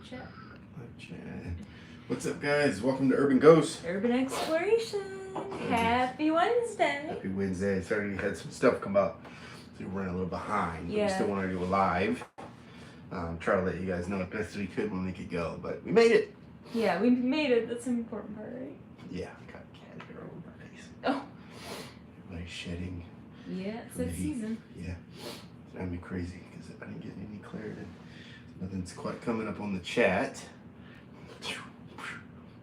Check. What's up, guys? Welcome to Urban Ghost. Urban Exploration. Happy Wednesday. Happy Wednesday. Sorry we had some stuff come up. So we're running a little behind. Yeah. But we still want to do a live. Try to let you guys know as best we could when we could go. But we made it. Yeah, we made it. That's an important part, right? Yeah. Got a cat hair all over my face. Oh. Everybody's shedding. Yeah, it's that season. Yeah. It's driving me crazy because I didn't get any clarity. Nothing's quite coming up on the chat.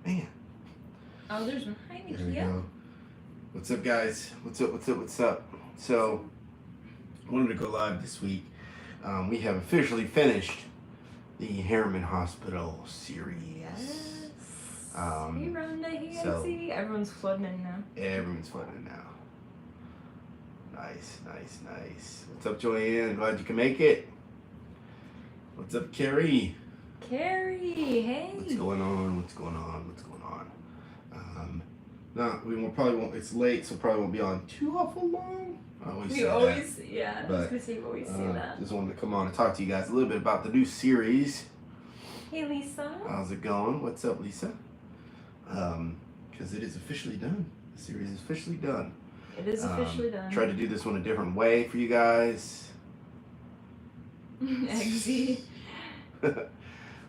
Man. Oh, there's one. Hi, There we Nikia. go. What's up, guys? What's up? So, I wanted to go live this week. We have officially finished the Harriman Hospital series. Yes. Hey, Rhonda. Hey, so- Nancy. Everyone's flooding in now. Everyone's flooding now. Nice. What's up, Joanne? Glad you can make it. What's up, Carrie? Carrie, hey. What's going on? No, probably won't. It's late, so probably won't be on too awful long. I always say that. Yeah, I was gonna say we always say that. Just wanted to come on and talk to you guys a little bit about the new series. Hey, Lisa. How's it going? What's up, Lisa? Because it is officially done. The series is officially done. It is officially done. Tried to do this one a different way for you guys. Eggsy.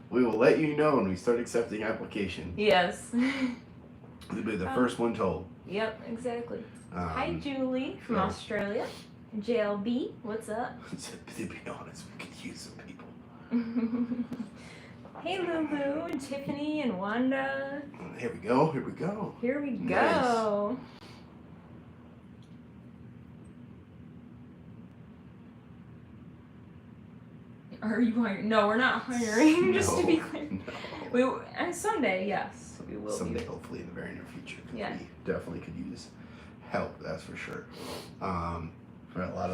We will let you know when we start accepting applications. Yes. It'll be the first one told. Yep, exactly. Hi, Um, Julie from so- Australia. JLB, what's up? To be honest, we could use some people. Hey, Lulu and Tiffany and Wanda. Here we go. Here we Nice. go. Are you hiring? No, we're not hiring. Just to be clear, No. and someday, yes, we will. Someday, be. hopefully, in the very near future. 'Cause Yeah. We definitely could use help. That's for sure. For a lot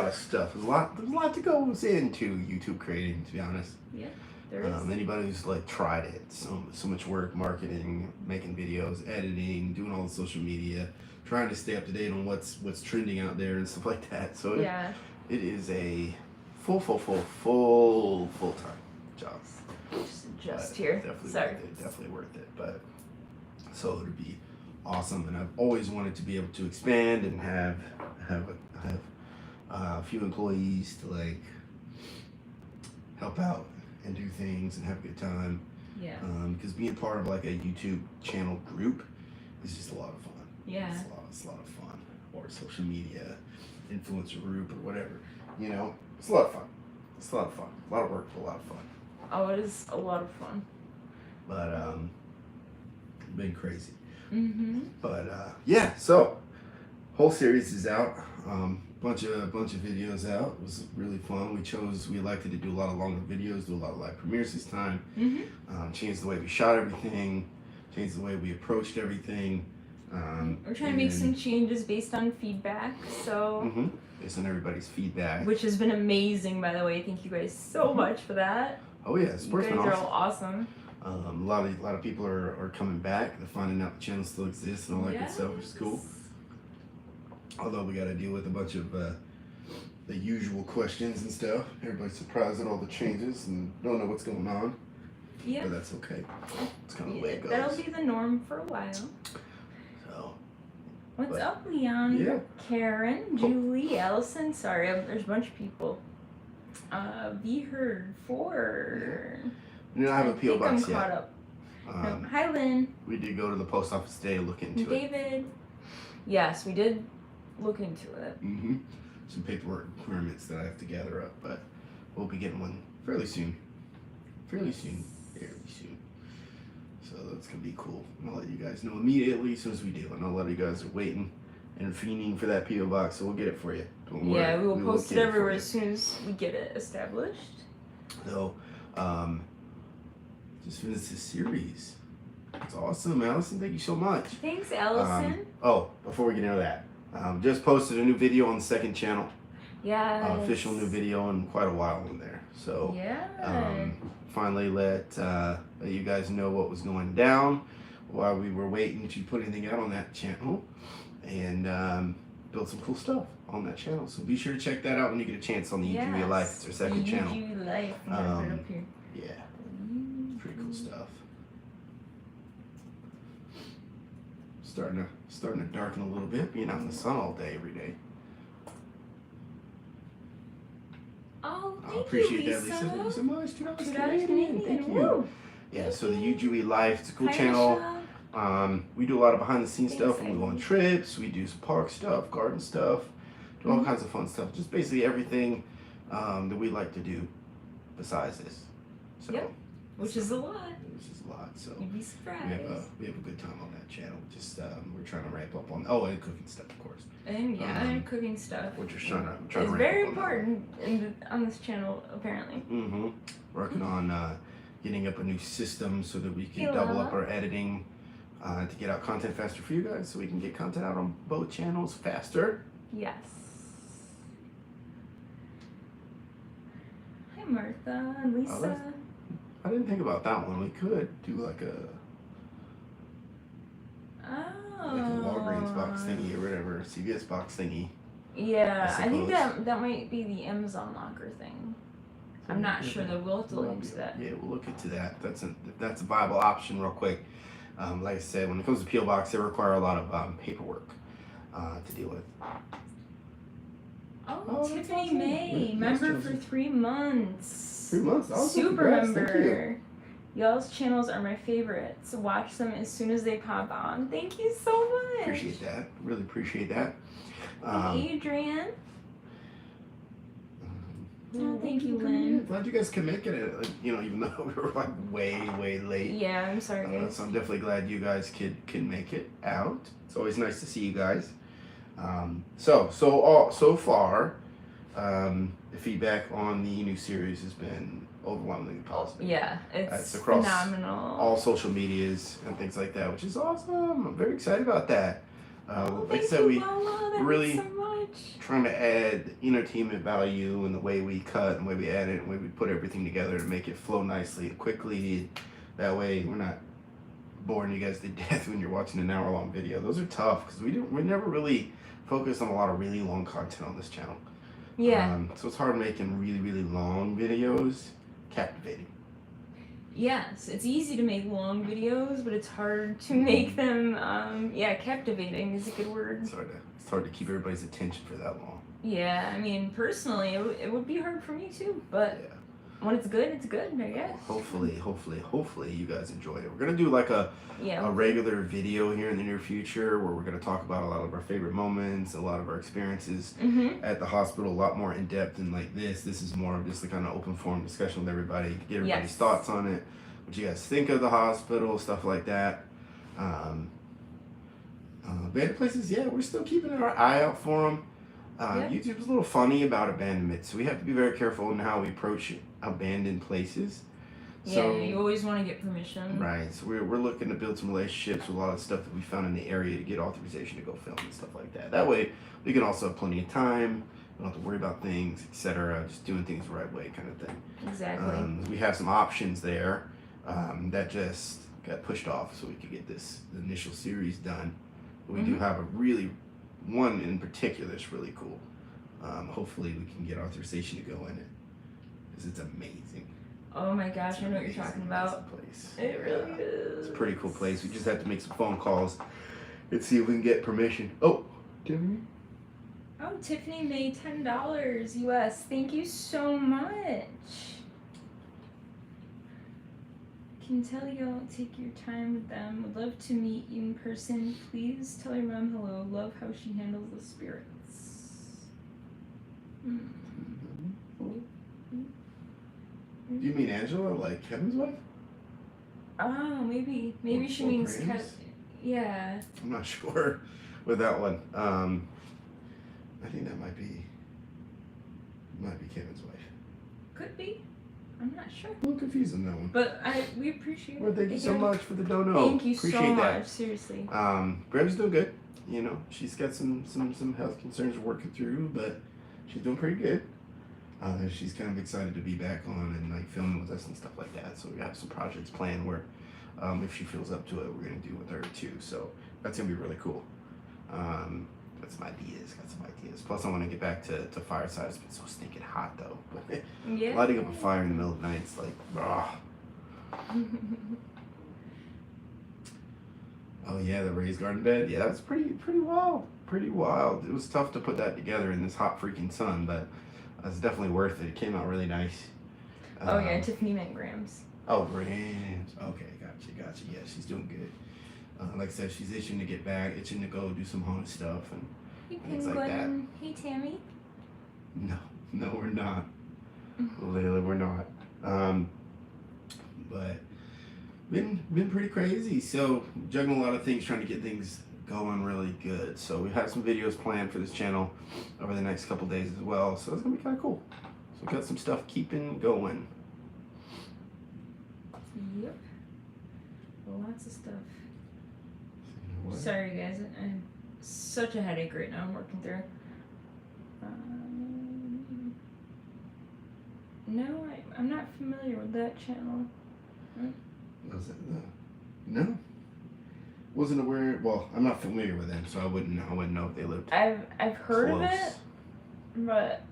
of stuff. There's a lot to go into YouTube creating. To be honest. Yeah, there is. Anybody who's like tried it, so much work, marketing, making videos, editing, doing all the social media, trying to stay up to date on what's trending out there and stuff like that. So Yeah. it is a full time job. Just But here. Definitely Sorry. worth it. Definitely worth it. But so it would be awesome, and I've always wanted to be able to expand and have a few employees to like help out and do things and have a good time. Yeah. Because being part of like a YouTube channel group is just a lot of fun. Yeah. It's a lot of fun. Or social media influencer group or whatever. You know, it's a lot of fun. A lot of work, but a lot of fun. Oh, it is a lot of fun. But been crazy. Mm-hmm. But yeah, so whole series is out. Bunch of videos out. It was really fun. We elected to do a lot of longer videos, do a lot of live premieres this time. Mm-hmm. Changed the way we shot everything, changed the way we approached everything. We're trying to make some changes based on feedback, so based on everybody's feedback. which has been amazing, by the way. Thank you guys so much for that. Oh yeah, it's You guys been are awesome. all awesome. A lot of people are coming back. They're finding out the channel still exists and all that good stuff, which is cool. Although we got to deal with a bunch of the usual questions and stuff. Everybody's surprised at all the changes and don't know what's going on. Yeah. But that's okay. It's kind of the way it goes. That'll be the norm for a while. So, What's up, Leon? Yeah. Karen, Julie, Allison. Sorry, there's a bunch of people. Be heard for. we don't have a P.O. box I'm caught yet. up. No. Hi, Lynn. We did go to the post office today to look into it. David. Yes, we did look into it. Some paperwork requirements that I have to gather up, but we'll be getting one fairly soon. Fairly soon. So that's gonna be cool. And I'll let you guys know immediately as soon as we do. And a lot of you guys are waiting and fiending for that P.O. box, so we'll get it for you. Don't worry. Yeah, we will post it get everywhere for as soon as we get it established. you. So, just finished this series. It's awesome, Allison. Thank you so much. Thanks, Allison. Before we get into that, just posted a new video on the second channel. Yeah. Official new video in quite a while in there. So, Yeah. finally let you guys know what was going down while we were waiting to put anything out on that channel, and build some cool stuff on that channel. So be sure to check that out when you get a chance on the UGUE Life. It's our second channel. UGUE Life. I'm gonna put it up here. Yeah. stuff. Starting to darken a little bit, being out in the sun all day, every day. Oh, I thank appreciate you, that, Lisa. Lisa. Thank you so much. $2 $2 Canadian. Canadian. Thank you. Woo. Yeah, so the UGUE Life, it's a cool Hi, channel. Michelle. We do a lot of behind the scenes Thanks, stuff. We go on Ivy. trips. We do some park stuff, garden stuff, do all kinds of fun stuff. Just basically everything that we like to do besides this. So, Yep. Which is a lot. which is a lot. So You'd be we surprised. have a good time on that channel. Just we're trying to ramp up on and cooking stuff, of course. And and cooking stuff. We're just trying to It's ramp very up on that. important on this channel, apparently. Working on getting up a new system so that we can Hey, double Lala. up our editing to get out content faster for you guys, so we can get content out on both channels faster. Yes. Hi, Martha and Lisa. I didn't think about that one. We could do like a Walgreens box thingy or whatever, CVS box thingy. Yeah, I think suppose. that might be the Amazon locker thing. I'm not sure though. We'll have to look into that. Yeah, we'll look into that. That's a viable option, real quick. Like I said, when it comes to PO box, they require a lot of paperwork to deal with. Oh, that's Tiffany awesome. May, Yeah, member nice, for Chelsea. 3 months. 3 months. Awesome. Super Congrats. Thank you. member. Y'all's channels are my favorites. Watch them as soon as they pop on. Thank you so much. Appreciate that. Really appreciate that. Hey, Adrian. Oh, thank you, Lynn. Glad you guys can make it. Even though we were like way late. Yeah, I'm sorry, guys. So I'm definitely glad you guys can make it out. It's always nice to see you guys. So far, the feedback on the new series has been overwhelmingly positive. Yeah, It's it's across phenomenal. All social medias and things like that, which is awesome. I'm very excited about that. Like I said, Thank we you, Lola. That really means so much. trying to add entertainment value in the way we cut and the way we edit and the way we put everything together to make it flow nicely and quickly. That way we're not boring you guys to death when you're watching an hour-long video. Those are tough because we never really focus on a lot of really long content on this channel. Yeah. So it's hard making really long videos captivating. Yes, it's easy to make long videos, but it's hard to make them, captivating is a good word. It's hard to keep everybody's attention for that long. Yeah, I mean, personally, it would be hard for me too, but Yeah. when it's good, I guess. Hopefully you guys enjoyed it. We're gonna do like a regular video here in the near future where we're gonna talk about a lot of our favorite moments, a lot of our experiences at the hospital, a lot more in depth than like this. This is more of just a kind of open forum discussion with everybody, get everybody's thoughts on it, what you guys think of the hospital, stuff like that. Abandoned places, we're still keeping our eye out for them. YouTube's a little funny about abandonment, so we have to be very careful in how we approach abandoned places. So, you always want to get permission. Right, so we're looking to build some relationships with a lot of stuff that we found in the area to get authorization to go film and stuff like that. That way, we can also have plenty of time, we don't have to worry about things, etc. Just doing things the right way kind of thing. Exactly. We have some options there that just got pushed off so we could get the initial series done. But we do have one in particular that's really cool. Hopefully we can get authorization to go in it, because it's amazing. Oh my gosh, I know what you're talking about. Place. It really is. It's a pretty cool place. We just have to make some phone calls and see if we can get permission. Oh, Tiffany? Oh, Tiffany made $10 US. Thank you so much. Can tell y'all take your time with them. Would love to meet you in person. Please tell your mom hello. Love how she handles the spirits. Do you mean Angela, like Kevin's wife? Oh, maybe she Or means Graham's? yeah. I'm not sure with that one. I think that might be Kevin's wife. Could be. I'm not sure. A little confused on that one. But we appreciate Well, it. thank you so much for the dono. Thank you Appreciate so that. much. Seriously. Graham's doing good. She's got some health concerns we're working through, but she's doing pretty good. She's kind of excited to be back on and like filming with us and stuff like that. So we have some projects planned where, if she feels up to it, we're gonna do with her too. So that's gonna be really cool. Got some ideas. Plus, I want to get back to Fireside. It's been so stinking hot though. Yeah. Lighting up a fire in the middle of the night, it's like, Oh yeah, the raised garden bed. Yeah, that's pretty wild. Pretty wild. It was tough to put that together in this hot freaking sun, but it's definitely worth it. It came out really nice. Oh yeah, Tiffany meant grams. Oh, grams. Okay, gotcha. Yeah, she's doing good. Like I said, she's itching to get back, itching to go do some haunted stuff and Hey things like that. Penguin. Hey Tammy. No, we're not. Literally, we're not. But been pretty crazy. So juggling a lot of things, trying to get things going really good. So we have some videos planned for this channel over the next couple days as well. So it's gonna be kind of cool. So we got some stuff keeping going. Yep. Lots of stuff. What? Sorry guys, I'm such a headache right now. I'm working through. No, I'm not familiar with that channel. Was it? No. Wasn't aware. Well, I'm not familiar with them, so I wouldn't know if they lived. I've heard close. of it, but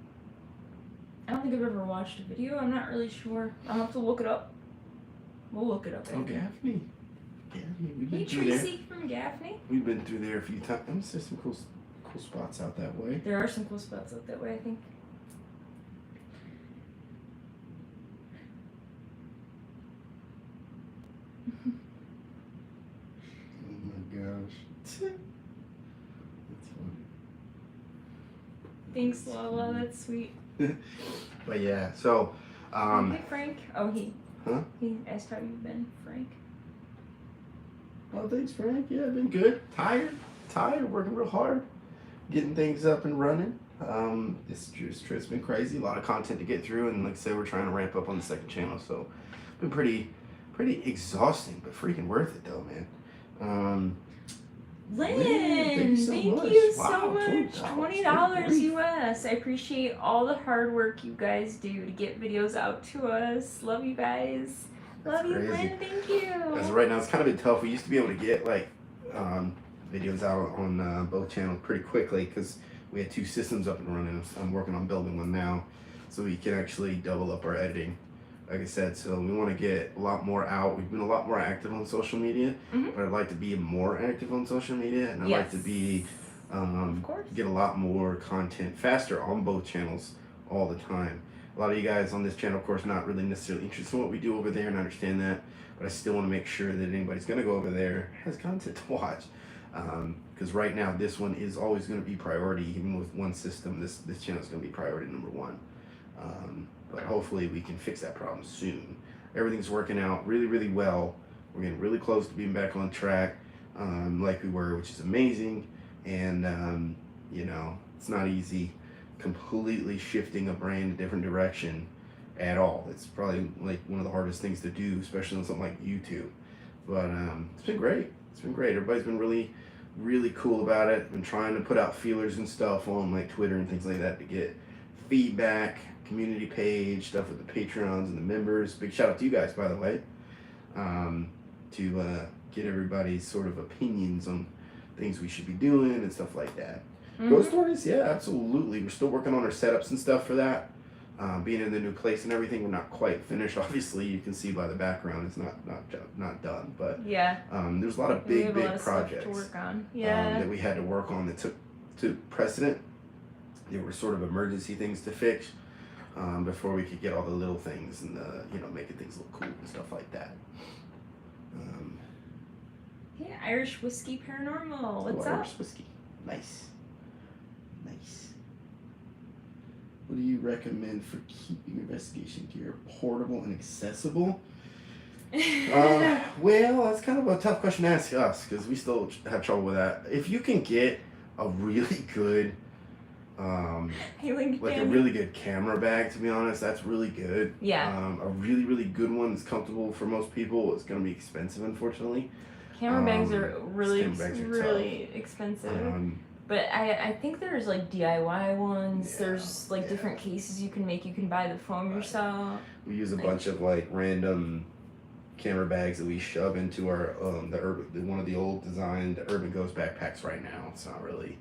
I don't think I've ever watched a video. I'm not really sure. I'll have to look it up. We'll look it up. Oh, Gaffney. We've been Hey through there. Tracy from Gaffney. We've been through there a few times. There's some cool spots out that way. There are some cool spots out that way, I think. Oh my gosh. That's funny. Thanks, Lala. That's sweet. But yeah, so Hey Frank. Oh, he asked how you've been, Frank. oh, thanks, Frank. Yeah, I've been good. Tired, working real hard, getting things up and running. This trip's been crazy. A lot of content to get through, and like I said, we're trying to ramp up on the second channel, so been pretty exhausting, but freaking worth it though, man. Lynn, thank you so much. $20 US. I appreciate all the hard work you guys do to get videos out to us. Love you guys. Love you, Lynn. Thank you. As of right now, it's kind of been tough. We used to be able to get like videos out on both channels pretty quickly because we had 2 systems up and running. I'm working on building one now, so we can actually double up our editing. Like I said, so we want to get a lot more out. We've been a lot more active on social media, but I'd like to be more active on social media, and I'd like to be get a lot more content faster on both channels all the time. A lot of you guys on this channel, of course, not really necessarily interested in what we do over there, and I understand that, but I still want to make sure that anybody's going to go over there has content to watch. Because right now, this one is always going to be priority, even with one system. This channel is going to be priority number 1. But hopefully we can fix that problem soon. Everything's working out really well. We're getting really close to being back on track, like we were, which is amazing. And you know, it's not easy completely shifting a brand in a different direction at all. It's probably like one of the hardest things to do, especially on something like YouTube. But it's been great. It's been great. Everybody's been really cool about it. Been trying to put out feelers and stuff on like Twitter and things like that to get feedback, community page, stuff with the Patreons and the members. Big shout out to you guys, by the way, to get everybody's sort of opinions on things we should be doing and stuff like that. Ghost stories, yeah, absolutely. We're still working on our setups and stuff for that. Being in the new place and everything, we're not quite finished. Obviously, you can see by the background, it's not done. But yeah, there's a lot of big projects to work on. that we had to work on that took precedent. There were sort of emergency things to fix before we could get all the little things and making things look cool and stuff like that. Hey, Irish Whiskey Paranormal, what's up? Irish Whiskey, nice. What do you recommend for keeping investigation gear portable and accessible? Well, that's kind of a tough question to ask us because we still have trouble with that. If you can get a really good a really good camera bag, to be honest, that's really good. Yeah. A really good one that's comfortable for most people. It's going to be expensive, unfortunately. Camera bags are really expensive. But I think there's like DIY ones. There's like different cases you can make. You can buy the foam yourself. We use a bunch of like random camera bags that we shove into our one of the old designed Urban Ghost backpacks right now. It's not really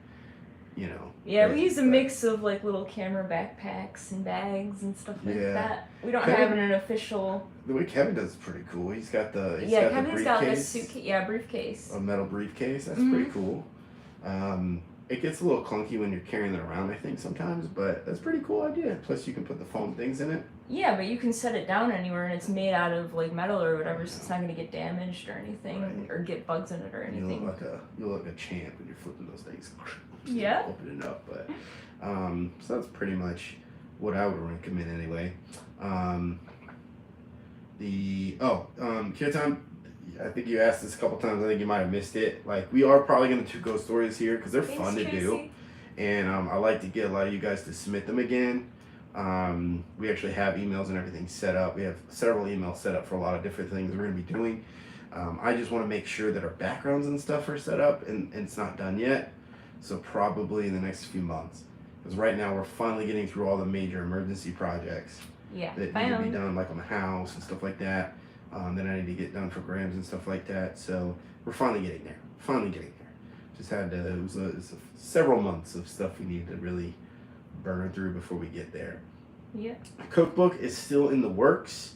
you know. Yeah, we use a mix of like little camera backpacks and bags and stuff like that. We don't have an official. The way Kevin does is pretty cool. He's got the Kevin's got like a suitcase, briefcase. A metal briefcase. That's pretty cool. It gets a little clunky when you're carrying it around, I think, sometimes, but that's a pretty cool idea. Plus, you can put the foam things in it. Yeah, but you can set it down anywhere, and it's made out of like metal or whatever, so it's not gonna get damaged or anything, or get bugs in it or anything. You look like a champ when you're flipping those things. Yeah. Opening up, but so that's pretty much what I would recommend anyway. Kirtan, I think you asked this a couple times. I think you might have missed it. Like, we are probably going to do ghost stories here because they're fun to do, and I like to get a lot of you guys to submit them again. We actually have emails and everything set up. We have several emails set up for a lot of different things we're going to be doing. I just want to make sure that our backgrounds and stuff are set up, and it's not done yet. So probably in the next few months, because right now we're finally getting through all the major emergency projects that need to be done, like on the house and stuff like that. Then I need to get done for Grams and stuff like that. So we're finally getting there. Just had to. It was several months of stuff we need to really burn through before we get there. Yeah. Cookbook is still in the works.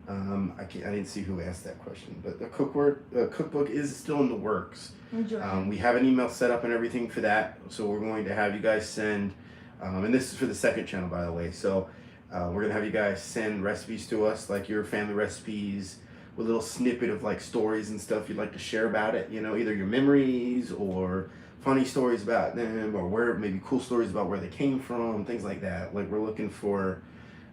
I didn't see who asked that question, but the cookbook is still in the works. We have an email set up and everything for that, so we're going to have you guys send, and this is for the second channel, by the way, so we're going to have you guys send recipes to us, like your family recipes, with a little snippet of like stories and stuff you'd like to share about it, you know, either your memories or funny stories about them, or maybe cool stories about where they came from, things like that. Like, we're looking for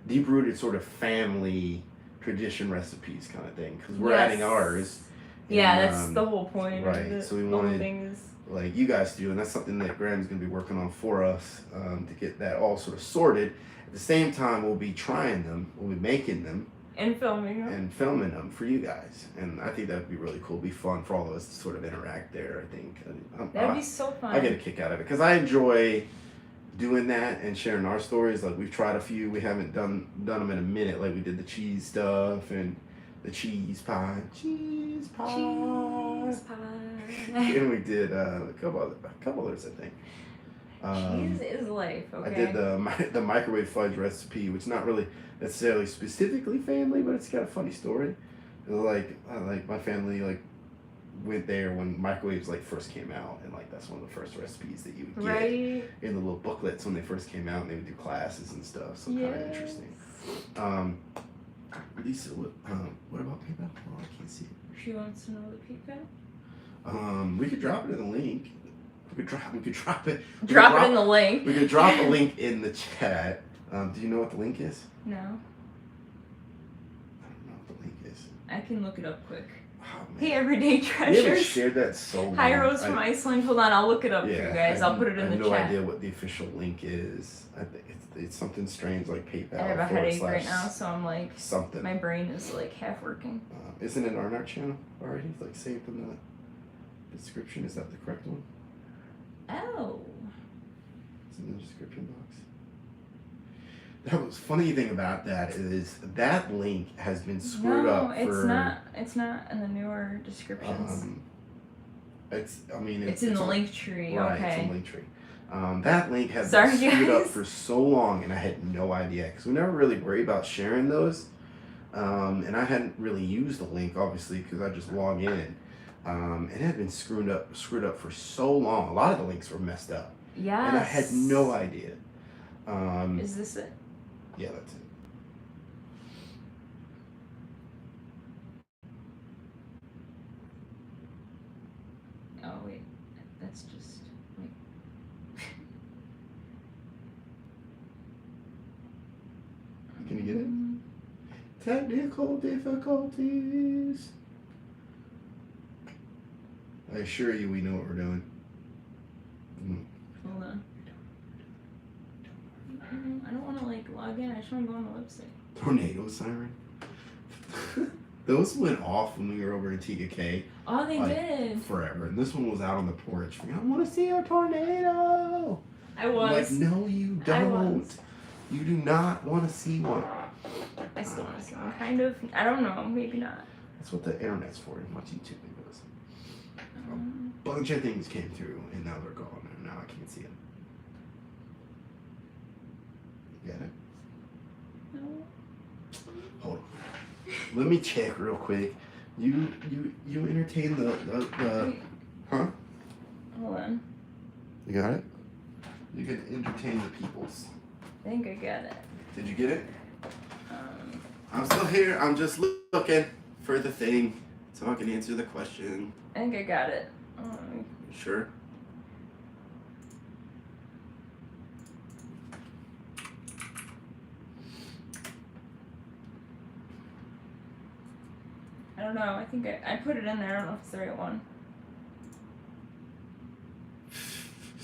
deep-rooted sort of family tradition recipes kind of thing, because we're adding ours. Yeah, that's the whole point. Right, so we wanted like you guys to do, and that's something that Graham's going to be working on for us, to get that all sort of sorted. At the same time, we'll be trying them, we'll be making them, and filming them for you guys, and I think that would be really cool. It'd be fun for all of us to sort of interact there. I think that'd be so fun. I get a kick out of it because I enjoy doing that and sharing our stories. Like, we've tried a few, we haven't done them in a minute. Like, we did the cheese stuff and the cheese pie, and we did a couple others, I think. Cheese is life. Okay. I did the microwave fudge recipe, which is not really necessarily specifically family, but it's got a funny story. Like my family went there when microwaves first came out, and that's one of the first recipes that you would get in the little booklets when they first came out, and they would do classes and stuff. So kind of interesting. Lisa, what about PayPal? Oh, I can't see it. She wants to know the PayPal. We could drop it in the link. We could drop it. Drop it in the link. We could drop a link in the chat. Do you know what the link is? No. I don't know what the link is. I can look it up quick. Oh, man. Hey, Everyday Treasures. We haven't shared that so long. Hi, Rose from Iceland. Hold on, I'll look it up for you guys. I'll put it in the chat. I have no idea what the official link is. I think it's something strange like PayPal. I have a headache right now, so I'm something. My brain is half working. Isn't it on our channel already? It's saved in the description. Is that the correct one? Oh. It's in the description box. The funny thing about that is that link has been screwed up. No, it's not in the newer descriptions. It's in the link tree. Right, okay. It's in the link tree. That link has been screwed up for so long, and I had no idea because we never really worry about sharing those. And I hadn't really used the link, obviously, because I just log in. It had been screwed up for so long. A lot of the links were messed up. Yes. And I had no idea. Is this it? Yeah, that's it. Oh wait, that's just Can you get it? Technical difficulties. I assure you, we know what we're doing. Hold on. I don't want to log in. I just want to go on the website. Tornado siren. Those went off when we were over in TK. Oh, they did. Forever. And this one was out on the porch. I want to see a tornado. I was. No, you don't. You do not want to see one. I still want to see one. Kind of. I don't know. Maybe not. That's what the internet's for. You watch YouTube videos. A bunch of things came through, and now they're gone, and now I can't see them. Got it? No. Hold on. Let me check real quick. You entertain the huh? Hold on. You got it? You can entertain the peoples. I think I got it. Did you get it? I'm still here. I'm just looking for the thing so I can answer the question. I think I got it. Sure. I don't know. I think I put it in there. I don't know if it's the right one.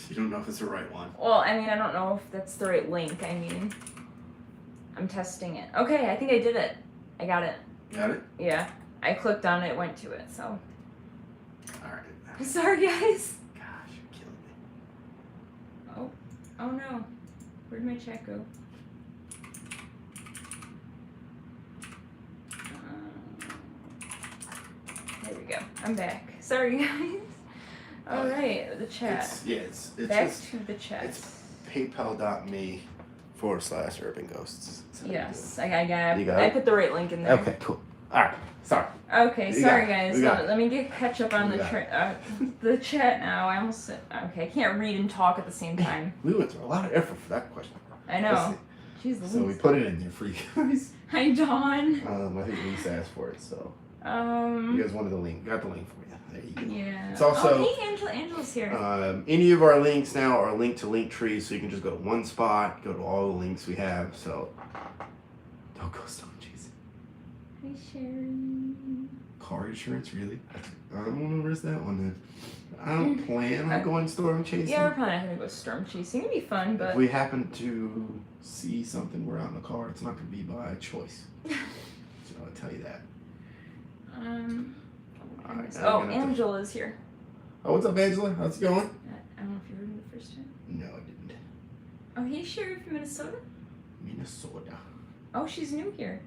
You don't know if it's the right one. Well, I mean, I don't know if that's the right link. I mean, I'm testing it. Okay, I think I did it. I got it. Got it? Yeah. I clicked on it, went to it, so. Alright. Sorry, guys. Gosh, you're killing me. Oh no. Where'd my chat go? There we go. I'm back. Sorry, guys. Alright, the chat. It's back just, to the chat. It's paypal.me/urban ghosts. Yes, I got it. You got I it? put the right link in there. Okay, cool. Alright, sorry. Okay, sorry guys. We got it. Let me catch up on We the got the chat now. I almost said, okay, I can't read and talk at the same time. We went through a lot of effort for that question. I know. Jeez, So we put it in there for you guys. Hi, Dawn. I think Lisa asked for it, so you guys wanted the link. Got the link for you. There you go. Yeah. It's also hey, Angela's here. any of our links now are linked to Linktree, so you can just go to one spot, go to all the links we have. So don't go storm chasing. Hi, Sharon. Car insurance, really? I don't want to risk that one then. I don't plan on going storm chasing. Yeah, we're probably not gonna go storm chasing. It'd be fun, but if we happen to see something, we're out in the car. It's not gonna be by choice. So I'll tell you that. Alright, Angela's here. Oh, what's up, Angela? How's it going? I don't know if you heard me the first time. No, I didn't. Oh, hey, Sherry from Minnesota. Minnesota. Oh, she's new here.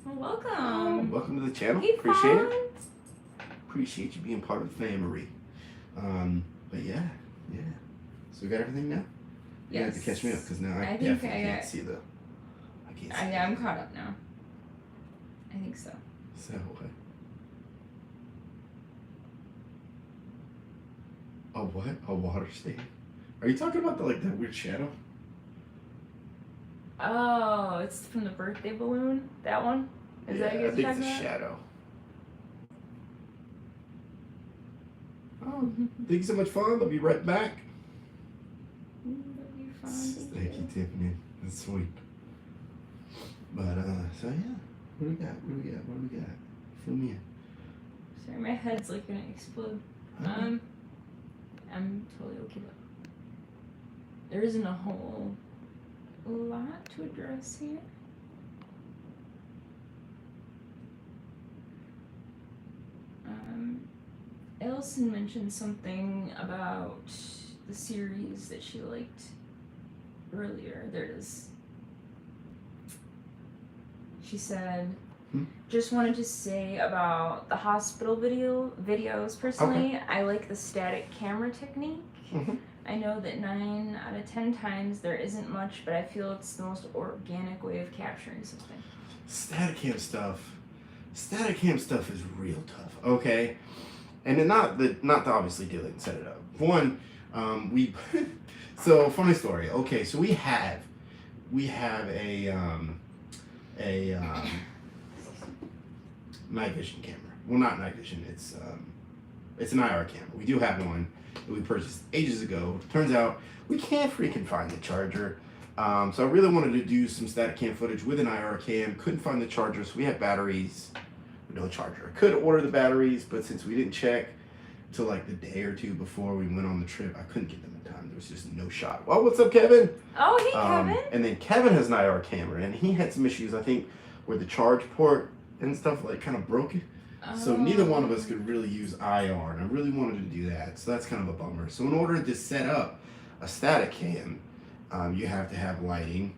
Well, welcome. Oh, welcome to the channel. Hey, Appreciate Fawn. it. Appreciate you being part of the family. But yeah. So we got everything now? You have to catch me up because now I definitely can't see the. I can't see. Yeah, I'm caught up now. I think so. So what? A what? A water stain? Are you talking about that weird shadow? Oh, it's from the birthday balloon? That one? Is that what you guys I think are it's a talking about? shadow. Oh, thank you so much, Fawn. I'll be right back. That'd be fun. Thank you, Tiffany. That's sweet. But, so yeah. What do we got? Fill me in. Sorry, my head's like gonna explode. Okay. I'm totally okay though. There isn't a whole lot to address here. Ellison mentioned something about the series that she liked earlier. There it is. She said, just wanted to say about the hospital videos personally, I like the static camera technique. I know that 9 out of 10 times there isn't much, but I feel it's the most organic way of capturing something. Static cam stuff is real tough, okay? And then not to obviously do it and set it up. One, so funny story. Okay, so we have a night vision camera. Well, not night vision. It's an IR camera. We do have one that we purchased ages ago. Turns out we can't freaking find the charger. So I really wanted to do some static cam footage with an IR cam. Couldn't find the charger, so we had batteries. No charger. I could order the batteries, but since we didn't check till like the day or two before we went on the trip, I couldn't get them in time. There was just no shot. Well, what's up, Kevin? Oh, hey, Kevin. And then Kevin has an IR camera, and he had some issues, I think, where the charge port and stuff like kind of broke it. So neither one of us could really use IR, and I really wanted to do that. So that's kind of a bummer. So in order to set up a static cam, you have to have lighting,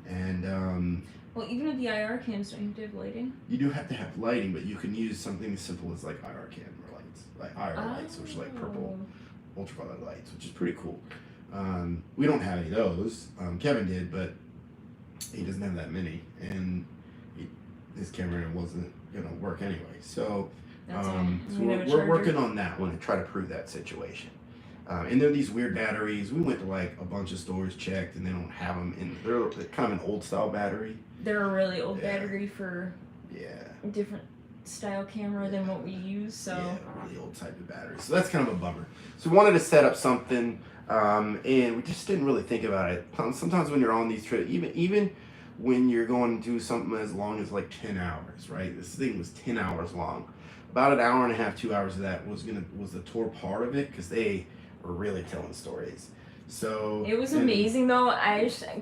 and well, even with the IR cams, don't you have to have lighting? you do have to have lighting, but you can use something as simple as like IR camera lights, like IR lights, which are like purple ultraviolet lights, which is pretty cool. We don't have any of those. Kevin did, but he doesn't have that many, and his camera wasn't gonna work anyway. So, we're working on that one to try to prove that situation. And there are these weird batteries. We went to like a bunch of stores, checked, and they don't have them. They're kind of an old style battery. They're a really old battery for different style camera than what we use. So really old type of battery. So that's kind of a bummer. So we wanted to set up something, and we just didn't really think about it. Sometimes when you're on these trips, even when you're going to do something as long as like 10 hours, right? This thing was 10 hours long. About an hour and a half, 2 hours of that was the tour part of it, because they were really telling stories. So it was amazing though.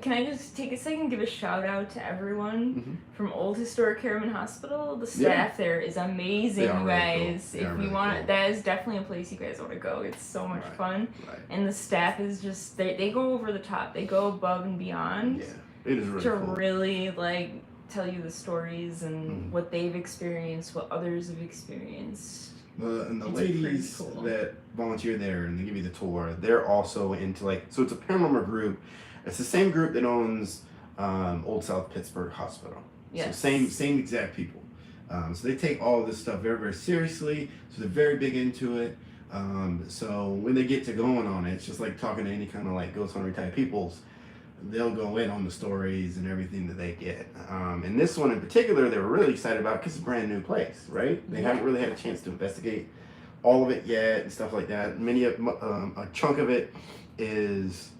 Can I just take a second and give a shout out to everyone from Old Historic Harriman Hospital. The staff there is amazing, you guys. Really cool. If you want, that is definitely a place you guys want to go. It's so much fun, and the staff is just they go over the top. They go above and beyond. Yeah, it is really to cool. really like tell you the stories and what they've experienced, what others have experienced. And the ladies that volunteer there and they give you the tour, they're also into so it's a paranormal group. It's the same group that owns Old South Pittsburgh Hospital. Yes. So same exact people. So they take all of this stuff very, very seriously. So they're very big into it. So when they get to going on it, it's just like talking to any kind of like ghost hunter type peoples. They'll go in on the stories and everything that they get. And this one in particular, they were really excited about because it's a brand new place, right? They haven't really had a chance to investigate all of it yet and stuff like that. A chunk of it is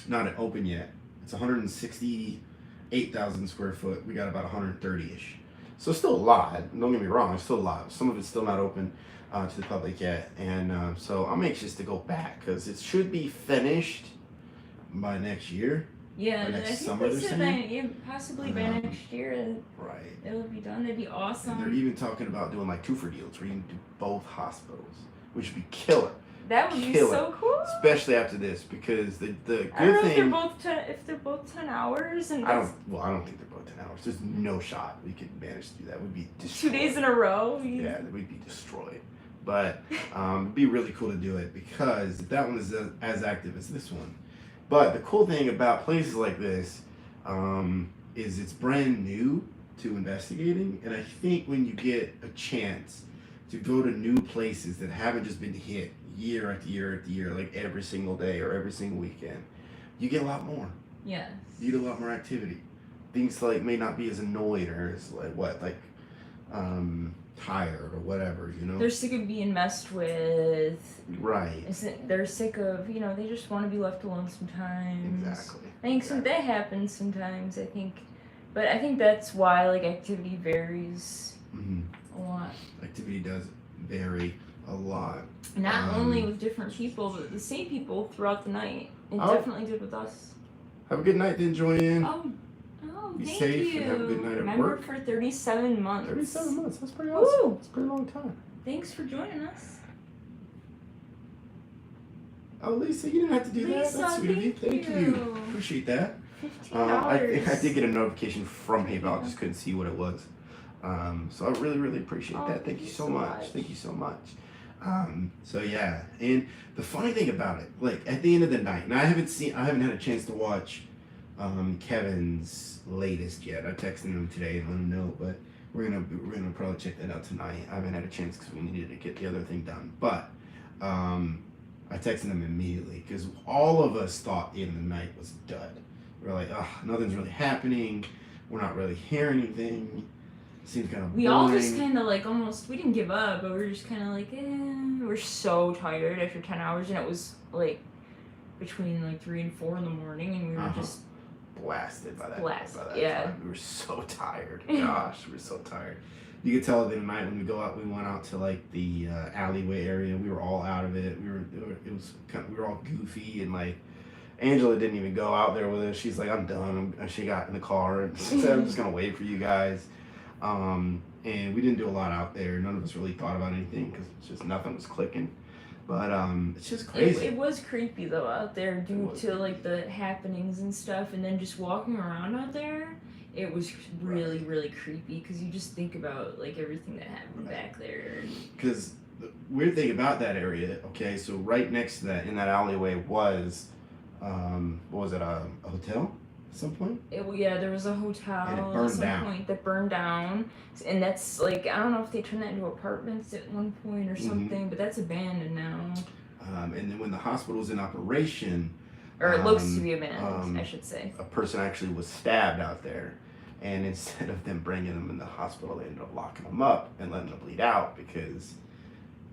not open yet. It's 168,000 square foot. We got about 130-ish. So still a lot. Don't get me wrong, it's still a lot. Some of it's still not open to the public yet. And so I'm anxious to go back because it should be finished by next year. Yeah, I think summer, they said possibly by next year. Right. It'll be done. That'd be awesome. And they're even talking about doing like 2-for deals where you can do both hospitals, which would be killer. That would be so cool. Especially after this, because the good I don't know thing. if they're both 10 hours and I don't think they're both 10 hours. There's no shot we could manage to do that. We'd be destroyed. 2 days in a row. Yeah, we'd be destroyed. But it'd be really cool to do it because that one is as active as this one. But the cool thing about places like this is it's brand new to investigating. And I think when you get a chance to go to new places that haven't just been hit year after year after year, like every single day or every single weekend, you get a lot more. Yes. You get a lot more activity. Things like may not be as annoyed or as tired or whatever, you know. They're sick of being messed with. Right. They're sick of, they just want to be left alone sometimes. Exactly. I think that happens sometimes, I think. But I think that's why, activity varies a lot. Activity does vary a lot. Not only with different people, but the same people throughout the night. It definitely did with us. Have a good night then, Joanne. Be thank safe you. and have a good night at Member work. for 37 months. 37 months. That's pretty awesome. Woo! That's a pretty long time. Thanks for joining us. Oh, Lisa, you didn't have to do that. That's sweet of you. Thank you. Appreciate that. $15. I did get a notification from PayPal. I just couldn't see what it was. So I really, really appreciate that. Thank you so much. Thank you so much. So yeah, and the funny thing about it, at the end of the night, and I haven't had a chance to watch Kevin's latest yet. I texted him today and let him know, but we're gonna probably check that out tonight. I haven't had a chance because we needed to get the other thing done. But I texted him immediately because all of us thought the end of the night was dud. We're like, nothing's really happening. We're not really hearing anything. Seems kind of boring. We all just kind of almost, we didn't give up, but we were just kind of we're so tired after 10 hours, and it was between 3 and 4 in the morning, and we were just blasted by that. Yeah. Time. We were so tired. Gosh, we were so tired. You could tell the night when we went out to the alleyway area. We were all out of it. We were all goofy, and Angela didn't even go out there with us. She's like, I'm done. She got in the car and said, I'm just gonna wait for you guys. And we didn't do a lot out there. None of us really thought about anything because it's just nothing was clicking. But it's just crazy. It was creepy though out there due to the happenings and stuff, and then just walking around out there, it was really really creepy because you just think about everything that happened back there. Because the weird thing about that area, okay, so right next to that in that alleyway was, what was it, a hotel? at some point. Yeah, there was a hotel and it burned at some down. point that burned down, and that's like, I don't know if they turned that into apartments at one point or something, but that's abandoned now. And then when the hospital was in operation, or it looks to be abandoned, I should say. A person actually was stabbed out there, and instead of them bringing them in the hospital, they ended up locking them up and letting them bleed out because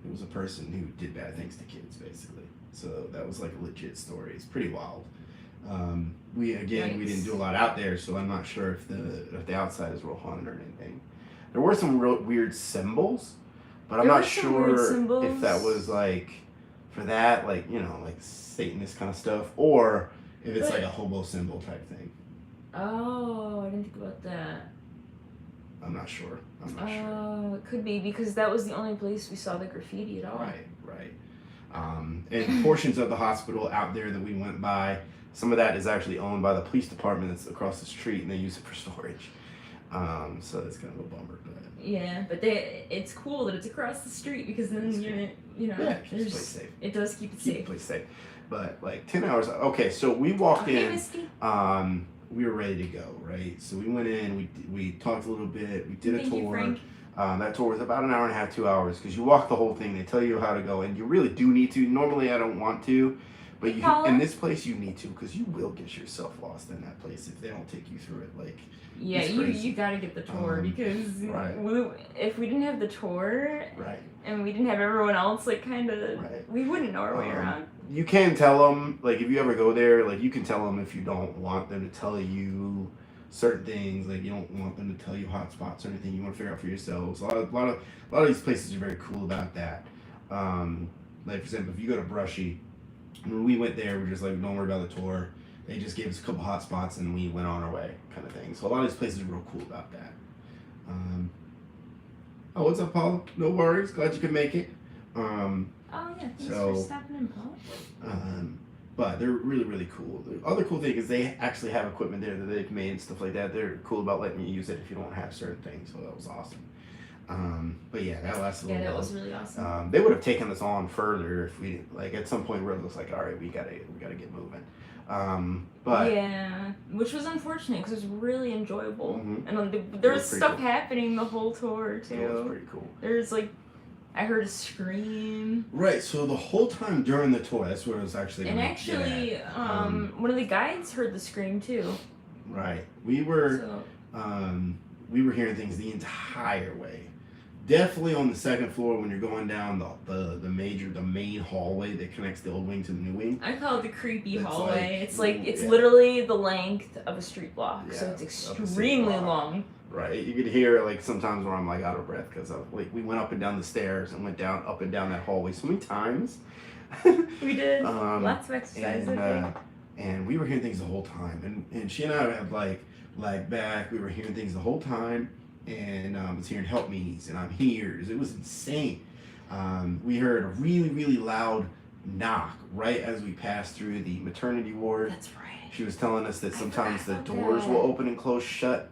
it was a person who did bad things to kids, basically. So that was like a legit story. It's pretty wild. We didn't do a lot out there, so I'm not sure if the outside is real haunted or anything. There were some real weird symbols, but I'm not sure if that was like for that, like, you know, like Satanist kind of stuff, or if it's like a hobo symbol type thing. Oh, I didn't think about that. I'm not sure. Oh, it could be because that was the only place we saw the graffiti at all. Right. And portions of the hospital out there that we went by, some of that is actually owned by the police department that's across the street, and they use it for storage. So that's kind of a bummer. But yeah, but it's cool that it's across the street because then you know yeah, it keeps the place safe. It does keep it safe. Keep the place safe. But like 10 hours. Okay, so we walked in. We were ready to go, right? So we went in. We talked a little bit. We did a tour. Frank. That tour was about an hour and a half, 2 hours, because you walk the whole thing. They tell you how to go, and you really do need to. Normally, I don't want to, but in this place, you need to, because you will get yourself lost in that place if they don't take you through it. Like, yeah, you gotta get the tour because if we didn't have the tour, and we didn't have everyone else, like, kind of, we wouldn't know our way around. You can tell them, like, if you ever go there, like, you can tell them if you don't want them to tell you certain things, like you don't want them to tell you hot spots or anything. You want to figure out for yourselves. A lot of these places are very cool about that. Like, for example, if you go to Brushy, when we went there, we're just like, don't worry about the tour. They just gave us a couple hot spots and we went on our way, kind of thing. So a lot of these places are real cool about that. Oh, what's up, Paula? No worries. Glad you could make it. Oh yeah, thanks for stopping in, Paula. But they're really, really cool. The other cool thing is they actually have equipment there that they've made and stuff like that. They're cool about letting you use it if you don't have certain things. So that was awesome. But yeah, that lasted a little while. Yeah, that was really awesome. They would have taken us on further if we didn't, like, at some point where it was like, all right, we gotta get moving. But yeah, which was unfortunate because it was really enjoyable, and there was stuff happening the whole tour too. Yeah, it was pretty cool. There's like, I heard a scream. Right, so the whole time during the tour, that's where it was actually. And actually, one of the guides heard the scream too. Right, we were hearing things the entire way. Definitely on the second floor when you're going down the main hallway that connects the old wing to the new wing. I call it the creepy hallway. It's literally the length of a street block, so it's extremely long. Right, you could hear it like sometimes where I'm like out of breath because we went up and down the stairs and went up and down that hallway so many times. We did lots of exercise. And we were hearing things the whole time, and she and I had like lag back. We were hearing things the whole time, and I was hearing help me's and I'm here's. It was insane. We heard a really, really loud knock right as we passed through the maternity ward. That's right. She was telling us that sometimes the doors will open and close shut.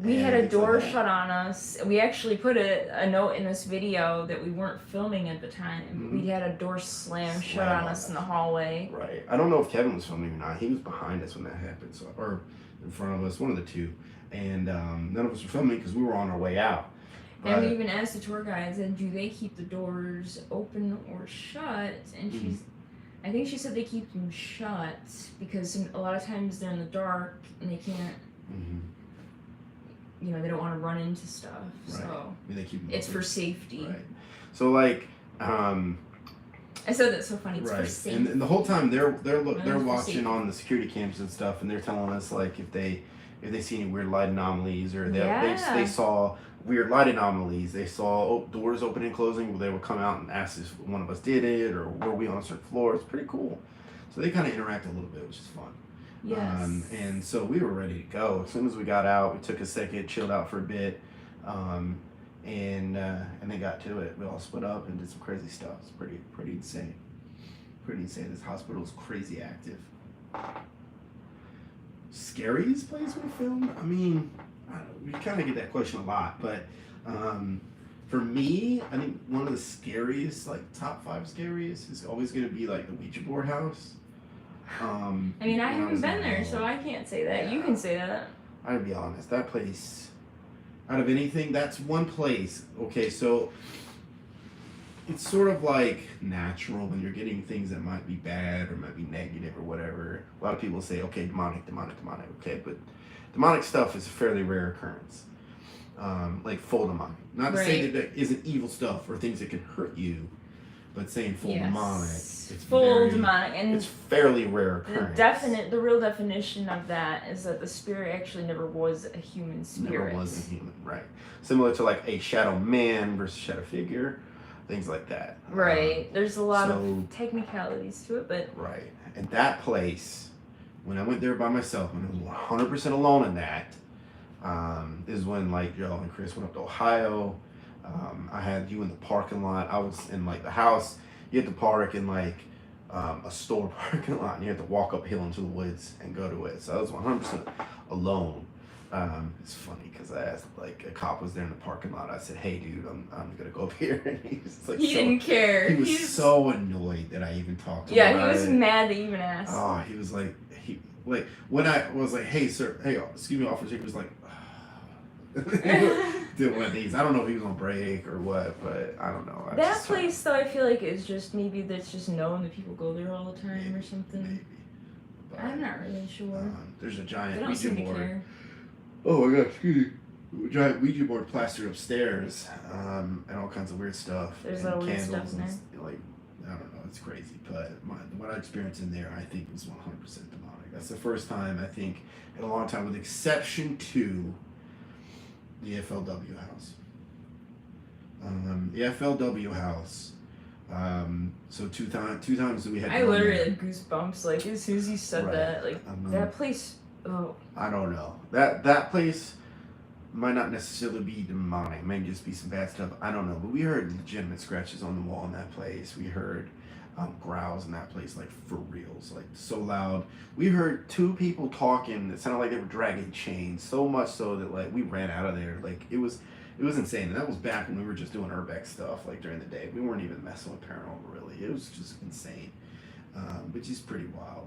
We had a door shut on us. We actually put a note in this video that we weren't filming at the time. We had a door slam shut on us in the hallway. Right. I don't know if Kevin was filming or not. He was behind us when that happened, or in front of us, one of the two. And none of us were filming because we were on our way out. But, and we even asked the tour guide, said, do they keep the doors open or shut? And I think she said they keep them shut because a lot of times they're in the dark and they can't. You know, they don't want to run into stuff, so it's for safety. Right. So like, I said that's so funny. It's for safety. And the whole time they're watching on the security cams and stuff, and they're telling us like if they see any weird light anomalies or they saw weird light anomalies, they saw doors opening and closing. They would come out and ask if one of us did it or were we on a certain floor. It's pretty cool. So they kind of interact a little bit, which is fun. Yes. And so we were ready to go. As soon as we got out, we took a second, chilled out for a bit, and then got to it. We all split up and did some crazy stuff. It's pretty insane. Pretty insane. This hospital is crazy active. Scariest place we filmed? I mean, we kind of get that question a lot, but for me, I think one of the scariest, like top 5 scariest, is always going to be like the Ouija board house. I mean, I haven't been there, so I can't say that. You can say that. I'd be honest. That place, out of anything, that's one place. Okay, so it's sort of like natural when you're getting things that might be bad or might be negative or whatever. A lot of people say, okay, demonic. Okay, but demonic stuff is a fairly rare occurrence. Like full demonic. Not to say that there isn't evil stuff or things that can hurt you, but saying full demonic. It's full demonic, and it's fairly rare occurrence. The real definition of that is that the spirit actually never was a human spirit. Never was a human, right? Similar to like a shadow man versus shadow figure, things like that. Right. There's a lot of technicalities to it, but right. And that place, when I went there by myself, when I was 100% alone in that, is when like Joe and Chris went up to Ohio. I had you in the parking lot. I was in like the house. You had to park in like a store parking lot, and you had to walk uphill into the woods and go to it. So I was 100% alone. It's funny because I asked, like, a cop was there in the parking lot. I said, "Hey, dude, I'm gonna go up here," and he was like, he didn't care. He was so annoyed that I even talked to him. Yeah, he was mad that you even asked. Oh, he was like, when I was like, "Hey, sir, hey, excuse me, officer," he was like, did one of these. I don't know if he was on break or what, but I don't know. That place, though, I feel like is just maybe that's just known that people go there all the time or something. Maybe. But, I'm not really sure. There's a giant They don't Ouija seem to board. care. Oh my gosh, excuse me. Giant Ouija board plastered upstairs, and all kinds of weird stuff. There's and a weird candles stuff in there. and like, I don't know, it's crazy. But what I experienced in there, I think was 100% demonic. That's the first time I think in a long time, with exception to the FLW house. The FLW house. So two times that we had. I literally had goosebumps like as soon as you said that. Like that place. Oh. I don't know. That place might not necessarily be demonic. It may just be some bad stuff. I don't know. But we heard legitimate scratches on the wall in that place. We heard growls in that place, like for reals, like so loud. We heard two people talking that sounded like they were dragging chains, so much so that like we ran out of there. Like it was insane. And that was back when we were just doing urbex stuff, like during the day. We weren't even messing with paranormal really. It was just insane, which is pretty wild.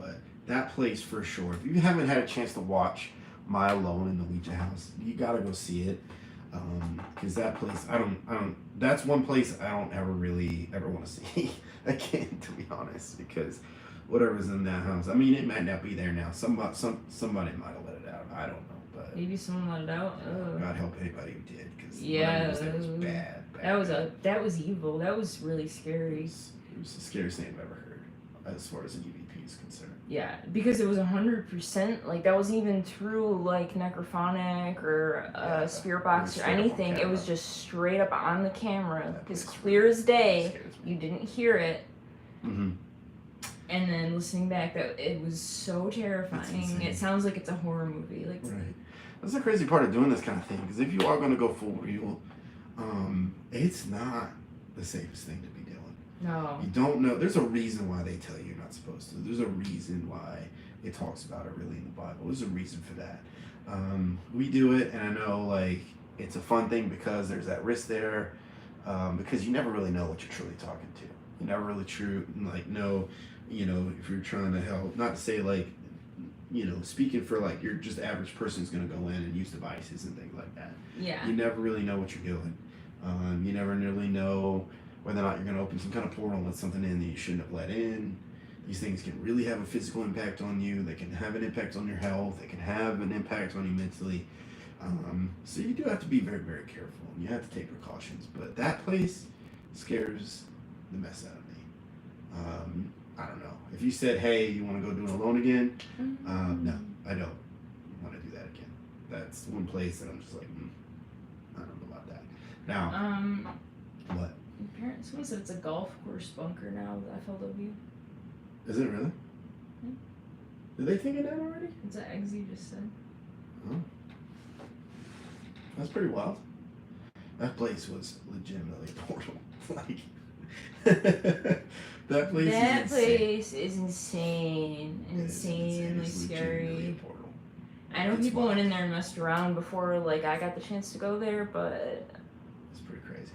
But that place for sure. If you haven't had a chance to watch My Alone in the Ouija House, you gotta go see it. Because that place, I don't. That's one place I don't ever want to see again, to be honest. Because whatever's in that house, I mean, it might not be there now. Somebody might have let it out. I don't know, but maybe someone let it out. God help anybody who did, because that was bad. That was evil. That was really scary. It was the scariest thing I've ever heard, as far as an EVP is concerned. Yeah, because it was 100%, like, that wasn't even through, like, necrophonic or spirit box or anything. It was just straight up on the camera, as clear as day. You didn't hear it. Mm-hmm. And then listening back, it was so terrifying. It sounds like it's a horror movie. Like, right. That's the crazy part of doing this kind of thing, because if you are going to go full real, it's not the safest thing to be doing. No. You don't know. There's a reason why they tell you you're not supposed to. There's a reason why it talks about it really in the Bible. There's a reason for that. We do it, and I know, like, it's a fun thing because there's that risk there, because you never really know what you're truly talking to. You never really know, if you're trying to help. Not to say, like, speaking for, like, your just average person's going to go in and use devices and things like that. Yeah. You never really know what you're doing. You never really know whether or not you're going to open some kind of portal and let something in that you shouldn't have let in. These things can really have a physical impact on you. They can have an impact on your health. They can have an impact on you mentally. So you do have to be very, very careful. You have to take precautions. But that place scares the mess out of me. I don't know. If you said, hey, you want to go do it alone again? No, I don't want to do that again. That's one place that I'm just like, I don't know about that. Now, what? Someone said it's a golf course bunker now, the FLW. Is it really? Yeah. Did they think of that already? It's an eggs you just said. Oh. That's pretty wild. That place was legitimately a portal. That place is insane. Insanely scary. A portal. I know people went in there and messed around before, like, I got the chance to go there, but it's pretty crazy.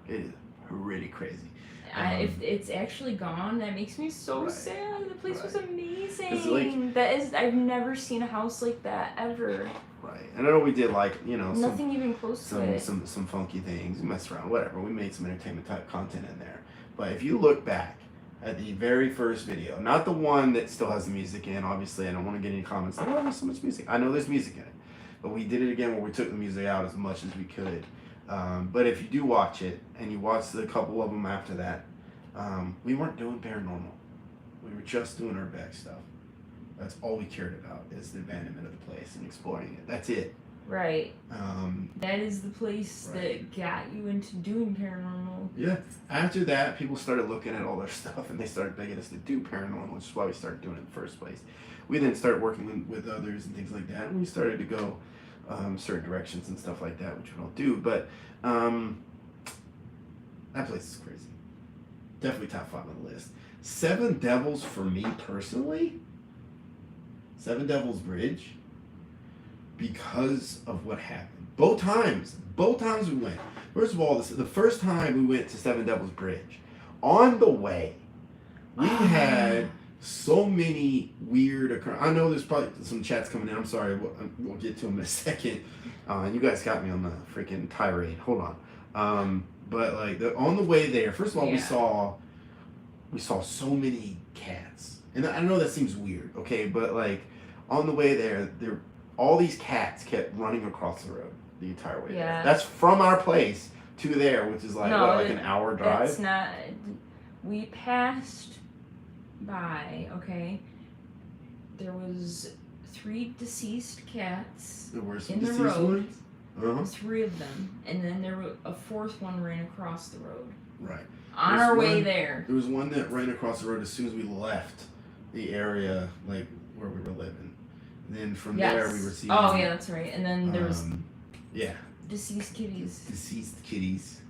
It is really crazy. if it's actually gone, that makes me so sad. The place was amazing. Like, I've never seen a house like that ever. Right. And I know we did nothing even close to it. Some funky things, we messed around, whatever. We made some entertainment type content in there. But if you look back at the very first video, not the one that still has the music in, obviously I don't want to get any comments like, oh, there's so much music. I know there's music in it. But we did it again where we took the music out as much as we could. But if you do watch it, and you watch a couple of them after that, we weren't doing paranormal. We were just doing our back stuff. That's all we cared about, is the abandonment of the place and exploring it. That's it. Right. That is the place that got you into doing paranormal. Yeah. After that, people started looking at all their stuff, and they started begging us to do paranormal, which is why we started doing it in the first place. We then started working with others and things like that, and we started to go certain directions and stuff like that, which we don't do. But that place is crazy. Definitely top 5 on the list. Seven Devils for me personally. Seven Devils Bridge, because of what happened. Both times we went. First of all, the first time we went to Seven Devils Bridge, on the way, we had so many weird occurrences. I know there's probably some chats coming in. I'm sorry. We'll get to them in a second. You guys got me on the freaking tirade. Hold on. But like on the way there, first of all, we saw so many cats, and I know that seems weird, okay, but like on the way there all these cats kept running across the road the entire way there. That's from our place to there, which is like an hour drive. That's not. We passed by. Okay, there was 3 deceased cats there were some in the deceased road. ones? 3 of them, and then there was a 4th one ran across the road. Right. On our way there. There was one that ran across the road as soon as we left the area, like where we were living. And then from there we were seeing. Oh yeah, that's right. And then there was. Deceased kitties,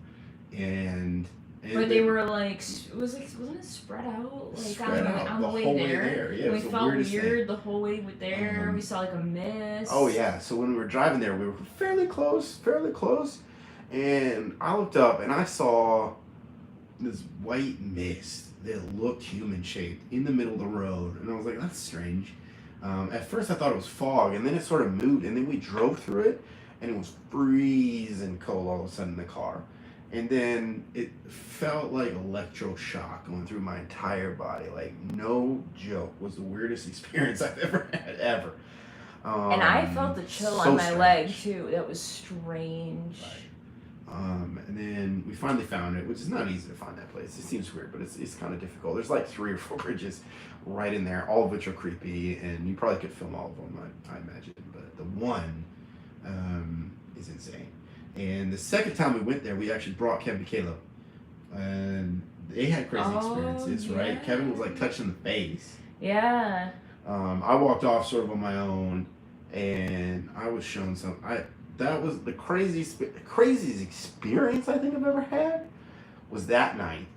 and but they were like, wasn't it spread out on the way there? Yeah, we felt weird the whole way there. We saw like a mist. Oh yeah, so when we were driving there, we were fairly close, and I looked up and I saw this white mist that looked human shaped in the middle of the road, and I was like, that's strange. At first I thought it was fog, and then it sort of moved, and then we drove through it, and it was freezing cold all of a sudden in the car. And then it felt like electroshock going through my entire body. Like, no joke. Was the weirdest experience I've ever had, ever. And I felt the chill on my leg, too. That was strange. Right. And then we finally found it, which is not easy to find that place. It seems weird, but it's kind of difficult. There's like 3 or 4 bridges right in there, all of which are creepy, and you probably could film all of them, I imagine. But the one is insane. And the second time we went there, we actually brought Kevin and Caleb, and they had crazy experiences, right? Kevin was like touching the face. Yeah. I walked off sort of on my own, and I was shown some. That was the craziest experience I think I've ever had. Was that night.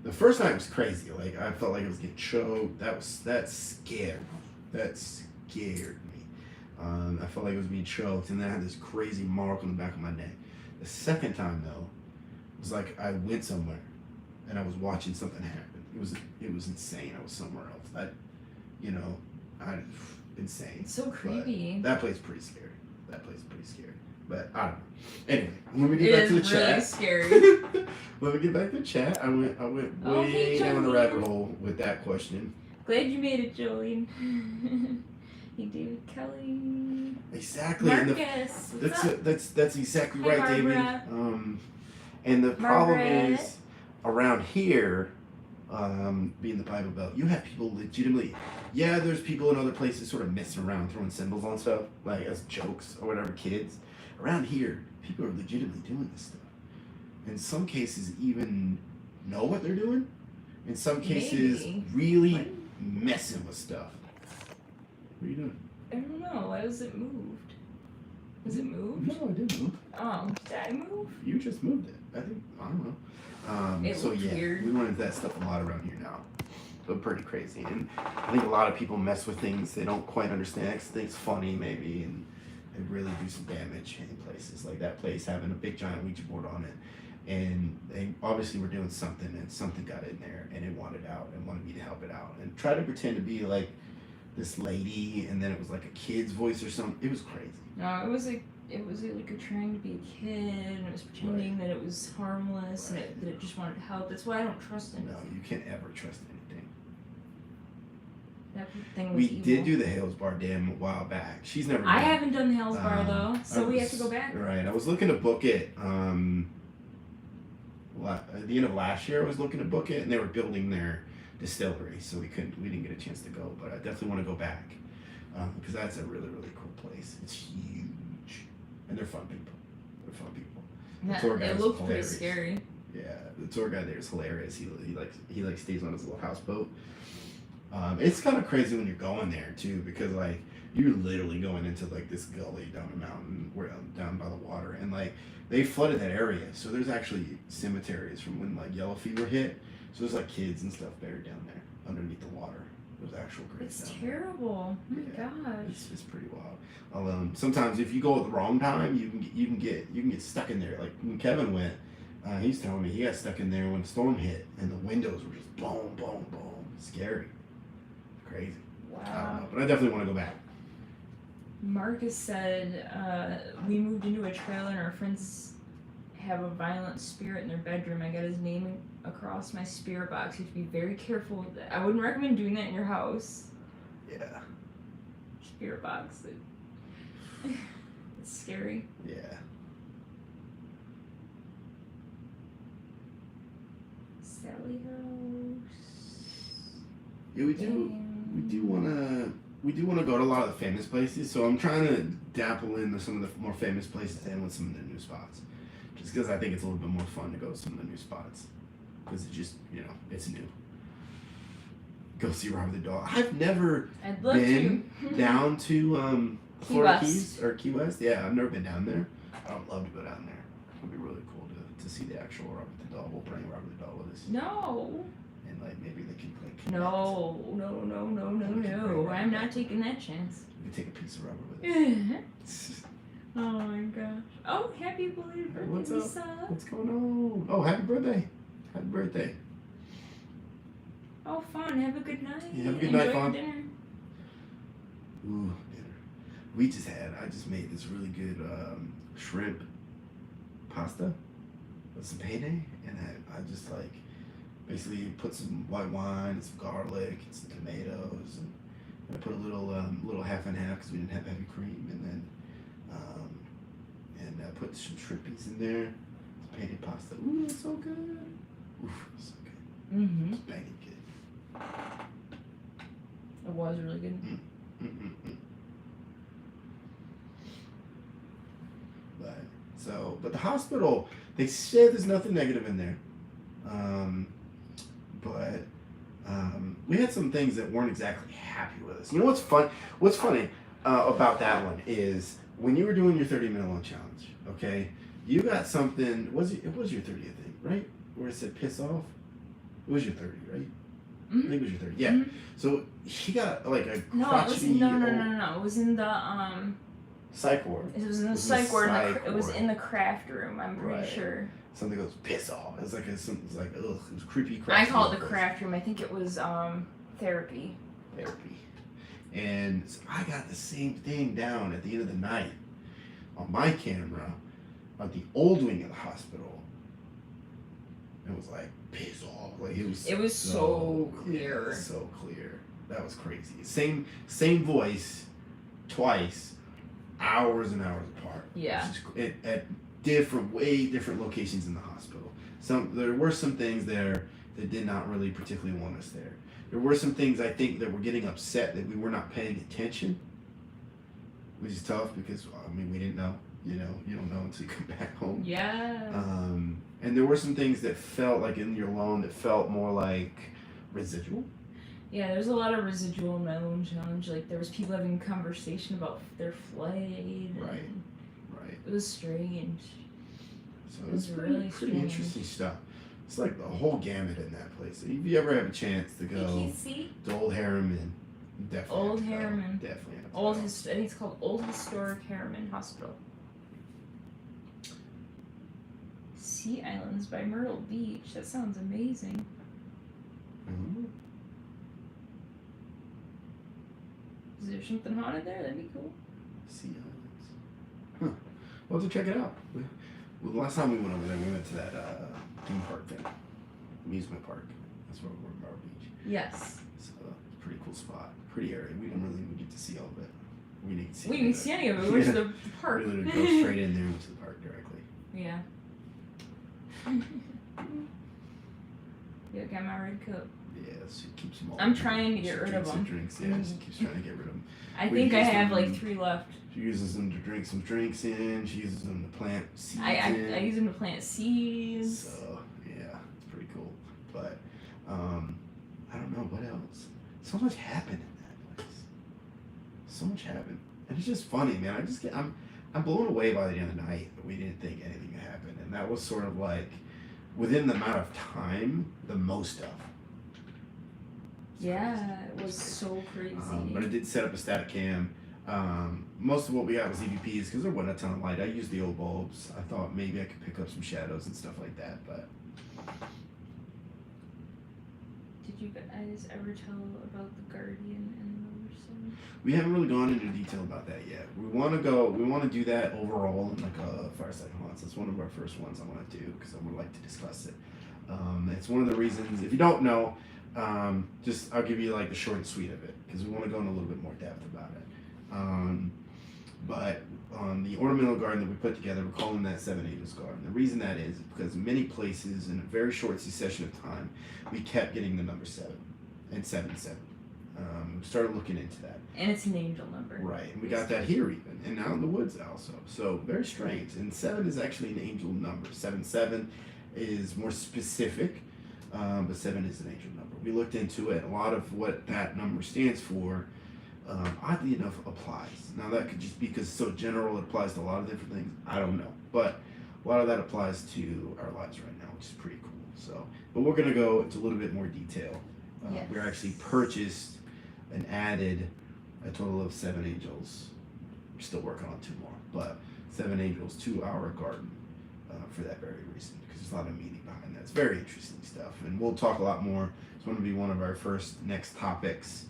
The first night was crazy. Like I felt like I was getting choked. That scared me. I felt like I was being choked, and then I had this crazy mark on the back of my neck. The second time though, it was like I went somewhere, and I was watching something happen. It was insane. I was somewhere else. Insane. It's so creepy. But that place is pretty scary. But I don't know. Anyway, let me get back to the chat. It's really scary. Let me get back to the chat. I went way down the rabbit hole with that question. Glad you made it, Jolene. Hey, David Kelly. Exactly. Marcus, That's exactly right, Barbara. David. And the problem is, around here, being the Bible Belt, you have people legitimately. Yeah, there's people in other places sort of messing around, throwing symbols on stuff, like as jokes or whatever, kids. Around here, people are legitimately doing this stuff. In some cases, even know what they're doing. In some cases, really messing with stuff. What are you doing? I don't know. Why was it moved? Was it moved? No, it didn't move. Oh, did I move? You just moved it. I don't know. It looked weird. We run into that stuff a lot around here now. But pretty crazy. And I think a lot of people mess with things they don't quite understand. Cause they think it's funny maybe, and they really do some damage in places. Like that place having a big giant Ouija board on it. and they obviously were doing something, and something got in there, and it wanted out and wanted me to help it out, and try to pretend to be like this lady, and then it was like a kid's voice or something. It was crazy. No, it was like a trying to be a kid, and it was pretending that it was harmless, and that it just wanted to help. That's why I don't trust it. No, you can't ever trust anything. That thing was evil. Did do the Hales Bar Dam a while back. She's never I been. haven't done the Hales Bar though, so we have to go back. Right. I was looking to book it. At the end of last year, I was looking to book it, and they were building their distillery, so we didn't get a chance to go. But I definitely want to go back because that's a really, really cool place. It's huge, and they're fun people. The tour guide it is looked hilarious. pretty scary. Yeah, the tour guide there is hilarious. He stays on his little houseboat. It's kind of crazy when you're going there too, because like you're literally going into like this gully down a mountain, down by the water, and like they flooded that area, so there's actually cemeteries from when like yellow fever hit. So there's like kids and stuff buried down there underneath the water. There's actual graves. It's terrible. Oh my gosh. It's pretty wild. Sometimes if you go at the wrong time, you can get stuck in there. Like when Kevin went, he's telling me he got stuck in there when the storm hit, and the windows were just boom, boom, boom. Scary. Crazy. Wow. I don't know, but I definitely want to go back. Marcus said we moved into a trailer and our friends have a violent spirit in their bedroom. I got his name across my spirit box. You have to be very careful with that. I wouldn't recommend doing that in your house. Yeah. Spirit box. It's scary. Yeah. Sally House. Yeah, we do want to go to a lot of the famous places. So I'm trying to dabble into some of the more famous places and with some of the new spots, just because I think it's a little bit more fun to go to some of the new spots, because it just it's new. Go see Robert the Dog. I've never been down to Florida Keys or Key West. Yeah, I've never been down there. I would love to go down there. It would be really cool to see the actual Robert the Dog. We'll bring Robert the Dog with us. No. And like maybe they can like connect. No. I'm not taking that chance. We can take a piece of Robert with us. Oh my gosh. Oh, happy belated birthday, What's Lisa. up? What's going on? Oh, happy birthday. Happy birthday. Oh, fun. Have a good night. Yeah, have a good night, Enjoy Fawn. your dinner. Ooh, dinner. I just made this really good shrimp pasta with some penne, and I just like basically put some white wine and some garlic and some tomatoes, and I put a little half and half because we didn't have heavy cream, and then put some shrimpies in there. Some penne pasta. Ooh, it's so good. Ooh, so good. Mm-hmm. It's banging good. It was really good. But the hospital, they said there's nothing negative in there. But we had some things that weren't exactly happy with us. You know what's fun? What's funny about that one is when you were doing your 30-minute long challenge, okay, you got something. It was your 30th thing, right? Where it said piss off. It was your 30, right? Mm-hmm. I think it was your 30. Yeah. Mm-hmm. So he got like a no. It was in the psych ward. It was in the psych ward. It was in the craft room. I'm pretty sure. Something goes piss off. It was like ugh. It was creepy. I call it the craft room. I think it was therapy. And so I got the same thing down at the end of the night on my camera on the old wing of the hospital. It was like piss off. Like it was so clear. Yeah, so clear. That was crazy. Same voice, twice, hours and hours apart. Yeah. At way different locations in the hospital. There were some things there that did not really particularly want us there. There were some things I think that were getting upset that we were not paying attention, which is tough because we didn't know. You don't know until you come back home. Yeah. And there were some things that felt like in your loan that felt more like residual. Yeah, there's a lot of residual in my loan challenge. Like there was people having conversation about their flight. Right. It was strange. So it was really pretty interesting stuff. It's like the whole gamut in that place. If you ever have a chance to go to Old Harriman, definitely. Old Harriman. Definitely. I think it's called Old Historic Harriman Hospital. Sea Islands by Myrtle Beach. That sounds amazing. Mm-hmm. Is there something haunted there? That'd be cool. Sea Islands. Huh. We'll have to check it out. Well, the last time we went over there, we went to that theme park thing. Amusement park. That's where we were in Myrtle Beach. Yes. So, it's a pretty cool spot. Pretty area. We didn't really even get to see all of it. We didn't see, see any of it. Where's the park? We literally go straight in there into the park directly. Yeah. Yeah, got my red cup. Yeah, so it keeps them all. I'm trying to get rid of them. Drinks, yeah, she keeps trying to get rid of them. I think I have like 3 left. She uses them to drink some drinks in. She uses them to plant seeds I use them to plant seeds. So, yeah, it's pretty cool. But, I don't know, what else? So much happened in that place. So much happened. And it's just funny, man. I'm blown away by the end of the night that we didn't think anything had happened. And that was sort of like, within the amount of time, the most stuff. Yeah, it was so crazy. But it did set up a static cam. Most of what we got was EVPs because there wasn't a ton of light. I used the old bulbs. I thought maybe I could pick up some shadows and stuff like that, but. Did you guys ever tell about the Guardian and the Person? We haven't really gone into detail about that yet. We want to do that overall in like a Fireside Haunts. That's one of our first ones I want to do because I would like to discuss it. It's one of the reasons, if you don't know, I'll give you like the short and sweet of it because we want to go in a little bit more depth about it. But on the ornamental garden that we put together, we're calling that Seven Angels Garden. The reason that is because in many places in a very short succession of time, we kept getting the number 7 and 7-7. We started looking into that. And it's an angel number. Right, and we got that here even, and out in the woods also. So very strange. And 7 is actually an angel number. 7-7 is more specific, but 7 is an angel number. We looked into it. A lot of what that number stands for, oddly enough, applies. Now that could just be because it's so general, it applies to a lot of different things. I don't know, but a lot of that applies to our lives right now, which is pretty cool. So, but we're gonna go into a little bit more detail. Yes. We actually purchased and added a total of 7 angels. We're still working on 2 more, but 7 angels to our garden for that very reason, because there's a lot of meaning behind that. It's very interesting stuff, and we'll talk a lot more. It's going to be one of our first next topics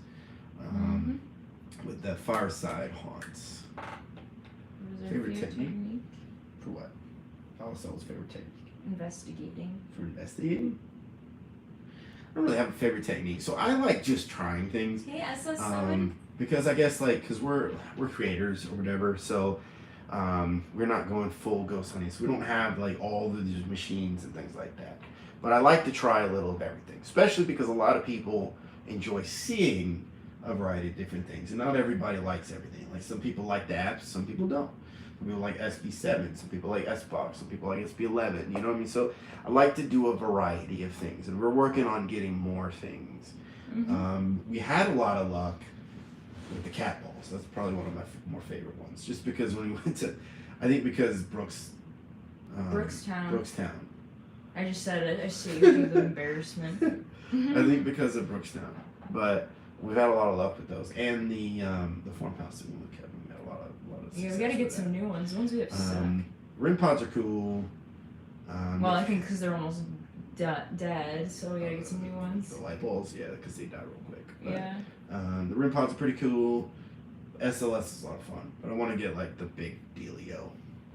with the fireside haunts. Favorite technique? For what? Allison's favorite technique? Investigating. For investigating? I don't really have a favorite technique, so I like just trying things. Yeah, so because I guess like because we're creators or whatever, so we're not going full ghost hunting, so we don't have like all the these machines and things like that. But I like to try a little of everything, especially because a lot of people enjoy seeing a variety of different things, and not everybody likes everything. Like some people like the apps, some people don't. Some people like SB7, some people like SBOX, some people like SB11, you know what I mean? So I like to do a variety of things, and we're working on getting more things. We had a lot of luck with the cat balls. That's probably one of my more favorite ones, just because when we went to, I think because Brookstown. I just said it. I saved you the embarrassment. I think because of Brookstown, but we've had a lot of luck with those, and the farmhouse that we looked at. We had a lot of yeah, we gotta get some new ones. The ones we have suck. Rim pods are cool. Well, I think because they're almost dead, so we gotta get some new ones. The light bulbs, yeah, because they die real quick. But, yeah. The rim pods are pretty cool. SLS is a lot of fun, but I want to get like the big dealio.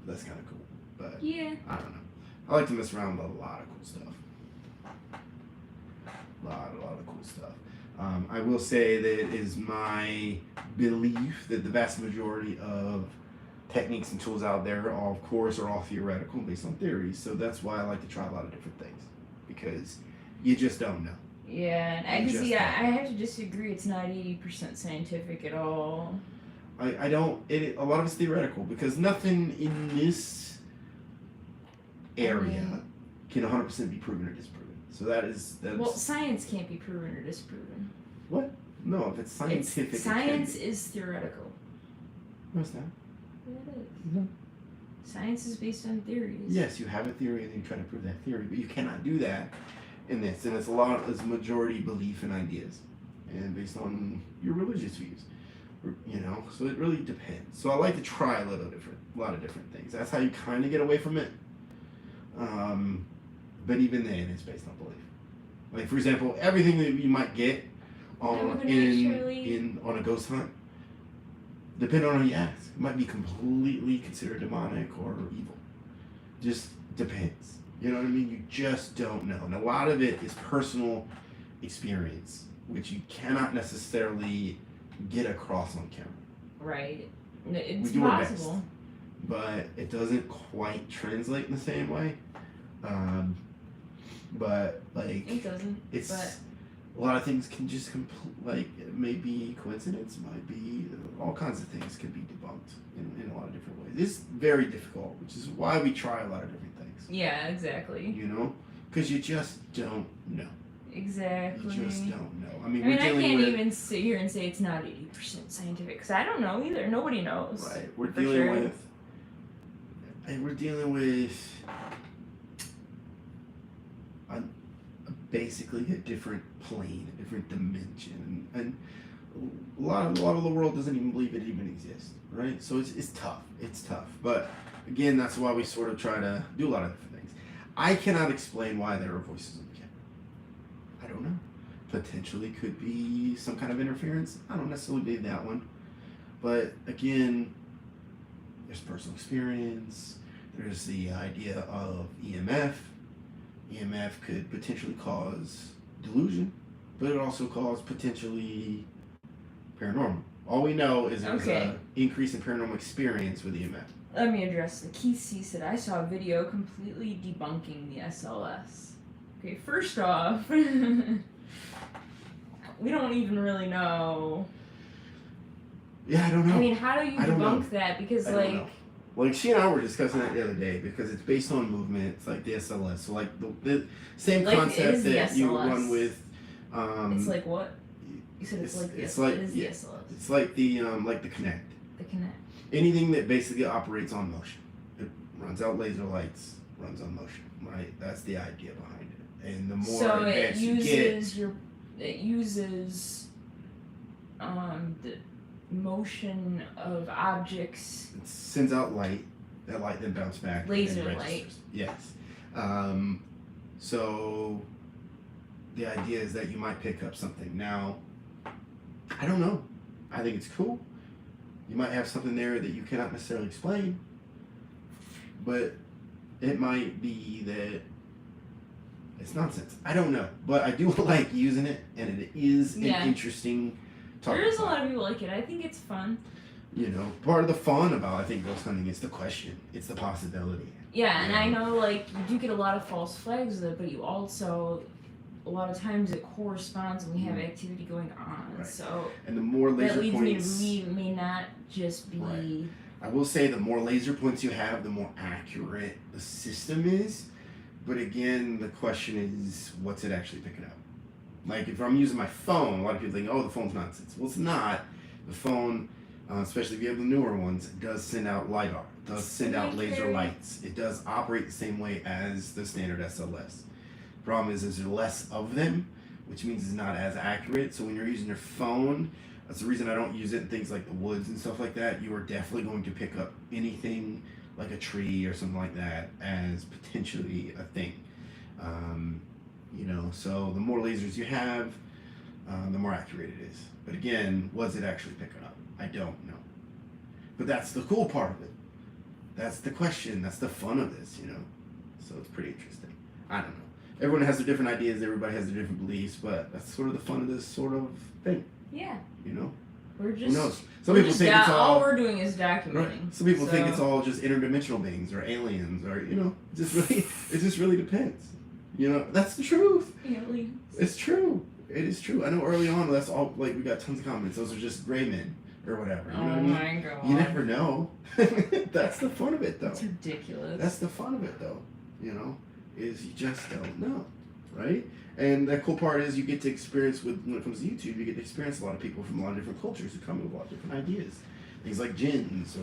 That's kind of cool, but yeah, I don't know. I like to mess around with a lot of cool stuff. A lot of cool stuff. I will say that it is my belief that the vast majority of techniques and tools out there, of course, are all theoretical based on theories. So that's why I like to try a lot of different things, because you just don't know. Yeah, and I have to disagree. It's not 80% scientific at all. I don't. A lot of it's theoretical because nothing in this area can 100% be proven or disproven. So that's. Well, science can't be proven or disproven. What? No, if it's scientific. Science is theoretical. No, it's not. Yeah, it is. No. Science is based on theories. Yes, you have a theory and you try to prove that theory, but you cannot do that in this. And it's majority belief and ideas, and based on your religious views. You know, so it really depends. So I like to try a lot of different things. That's how you kind of get away from it. But even then, it's based on belief. Like, for example, everything that you might get on on a ghost hunt, depending on who you ask, it might be completely considered demonic or evil. Just depends. You know what I mean? You just don't know. And a lot of it is personal experience, which you cannot necessarily get across on camera. Right. It's we do our best, possible. but it doesn't quite translate in the same way. But like it doesn't. It's but a lot of things can just like it may be coincidence, might be all kinds of things can be debunked in a lot of different ways. It's very difficult, which is why we try a lot of different things. Yeah, exactly. You know, because you just don't know. Exactly. You just don't know. I mean I can't even sit here and say it's not 80% scientific because I don't know either. Nobody knows. Right. We're dealing with basically a different plane, a different dimension, and a lot of the world doesn't even believe it even exists, right? So it's tough. It's tough. But again, that's why we sort of try to do a lot of different things. I cannot explain why there are voices on the camera. I don't know. Potentially could be some kind of interference. I don't necessarily believe that one. But again, there's personal experience. There's the idea of EMF. EMF could potentially cause delusion, but it also cause potentially paranormal. All we know is there's an increase in paranormal experience with EMF. Let me address the Keith C said I saw a video completely debunking the SLS. Okay, first off, we don't even really know. Yeah, I don't know. I mean, how do you debunk that? Because like she and I were discussing that the other day because it's based on movement. It's like the SLS. So like the same concept that you run with. It's like what? You said it's like the SLS. It's like the Connect. The Connect. Anything that basically operates on motion. It runs out laser lights, runs on motion. Right? That's the idea behind it. And the more advanced you get, it uses the motion of objects. It sends out light. That light then bounces back. Laser light. Yes. So the idea is that you might pick up something. Now, I don't know. I think it's cool. You might have something there that you cannot necessarily explain, but it might be that it's nonsense. I don't know, but I do like using it, and it is an interesting topic. There is a lot of people like it. I think it's fun. You know, part of the fun about, I think, ghost hunting is the question. It's the possibility. Yeah, and I know, like, you do get a lot of false flags with it, but you also, a lot of times it corresponds when we have activity going on. Right. So and the more laser that leads points, me to believe it may not just be... Right. I will say the more laser points you have, the more accurate the system is. But again, the question is, what's it actually picking up? Like, if I'm using my phone, a lot of people think, oh, the phone's nonsense. Well, it's not. The phone, especially if you have the newer ones, it does send out LiDAR. It does send out laser lights. It does operate the same way as the standard SLS. Problem is there's less of them, which means it's not as accurate. So when you're using your phone, that's the reason I don't use it in things like the woods and stuff like that. You are definitely going to pick up anything like a tree or something like that as potentially a thing. You know, so the more lasers you have, the more accurate it is. But again, was it actually picking up? I don't know. But that's the cool part of it. That's the question. That's the fun of this, you know. So it's pretty interesting. I don't know. Everyone has their different ideas. Everybody has their different beliefs. But that's sort of the fun of this sort of thing. Yeah. You know? We're just... Who knows? Some people think it's all we're doing is documenting. Right. Some people think it's all just interdimensional beings or aliens or, you know, it just really depends. You know, that's the truth. Aliens. It's true. It is true. I know early on, that's all, like, we got tons of comments. Those are just gray men or whatever. You know what I mean? My God. You never know. That's the fun of it, though. It's ridiculous. That's the fun of it, though. You know, is you just don't know, right? And the cool part is you get to experience when it comes to YouTube, you get to experience a lot of people from a lot of different cultures who come with a lot of different ideas. Things like jinns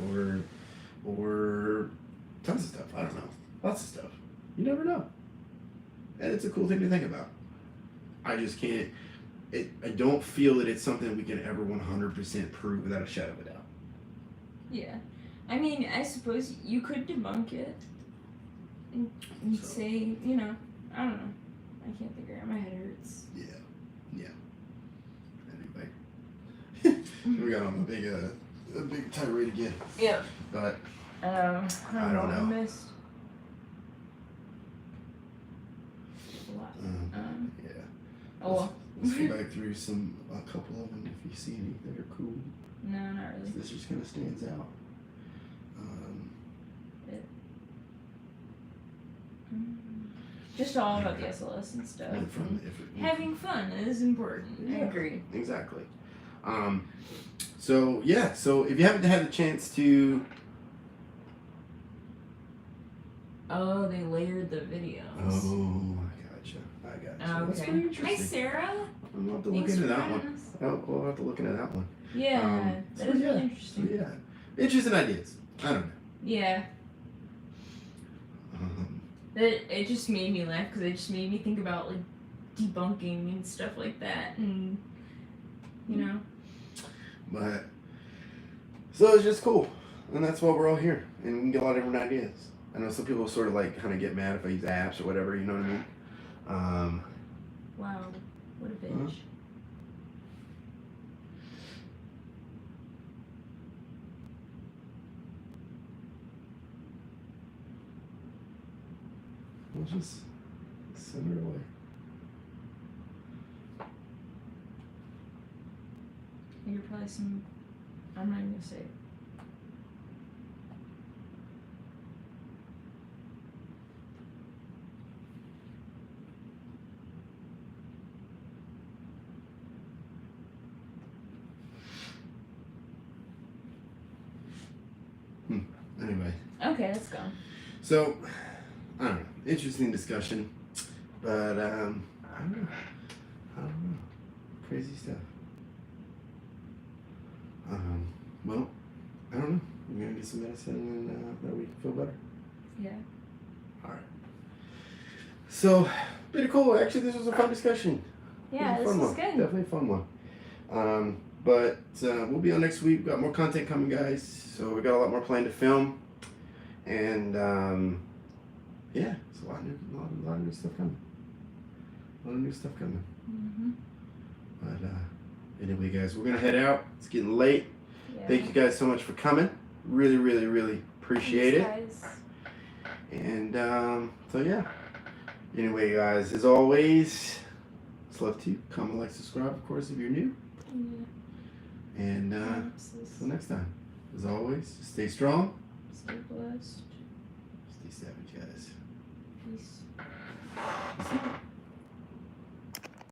or tons of stuff. I don't know. Lots of stuff. You never know. And it's a cool thing to think about. I just can't, I don't feel that it's something we can ever 100% prove without a shadow of a doubt. Yeah. I mean, I suppose you could debunk it. and say, you know, I don't know. I can't think right. My head hurts. Yeah. Anyway, we got on a big tirade again. Yeah. But I don't know. I missed a lot. Yeah. Oh well. Let's go back through a couple of them if you see any that are cool. No, not really. This just kind of stands out. Just all about the SLS and stuff. Having fun is important. Yeah, I agree. Exactly. So if you haven't had the chance to. Oh, they layered the videos. Oh, I gotcha. That's pretty interesting. Hi, Sarah. We'll have to look into that one. We'll have to look into that one. Yeah, that is really interesting. So interesting ideas. I don't know. Yeah. It just made me laugh because it just made me think about like debunking and stuff like that, and you know. But so it's just cool, and that's why we're all here, and we can get a lot of different ideas. I know some people sort of like kind of get mad if I use apps or whatever, you know what I mean? Wow, what a bitch. We'll just send her away. You're probably some. I'm not even gonna say it. Anyway. Okay, let's go. So, I don't know. Interesting discussion, but I don't know. Crazy stuff. Well, I don't know. We're gonna get some medicine and that we can feel better. Yeah. All right. So, pretty cool. Actually, this was a fun discussion. Yeah, this was good. Definitely a fun one. But we'll be on next week. We've got more content coming, guys. So we got a lot more planned to film, and yeah, it's a lot of new stuff coming. But anyway, guys, we're gonna head out. It's getting late. Yeah. Thank you guys so much for coming. Really, really, really appreciate it. Guys. And so yeah. Anyway, guys, as always, it's love to you. Comment, like, subscribe, of course, if you're new. Yeah. And until next time, as always, stay strong. Stay blessed. Stay savage, guys. Peace.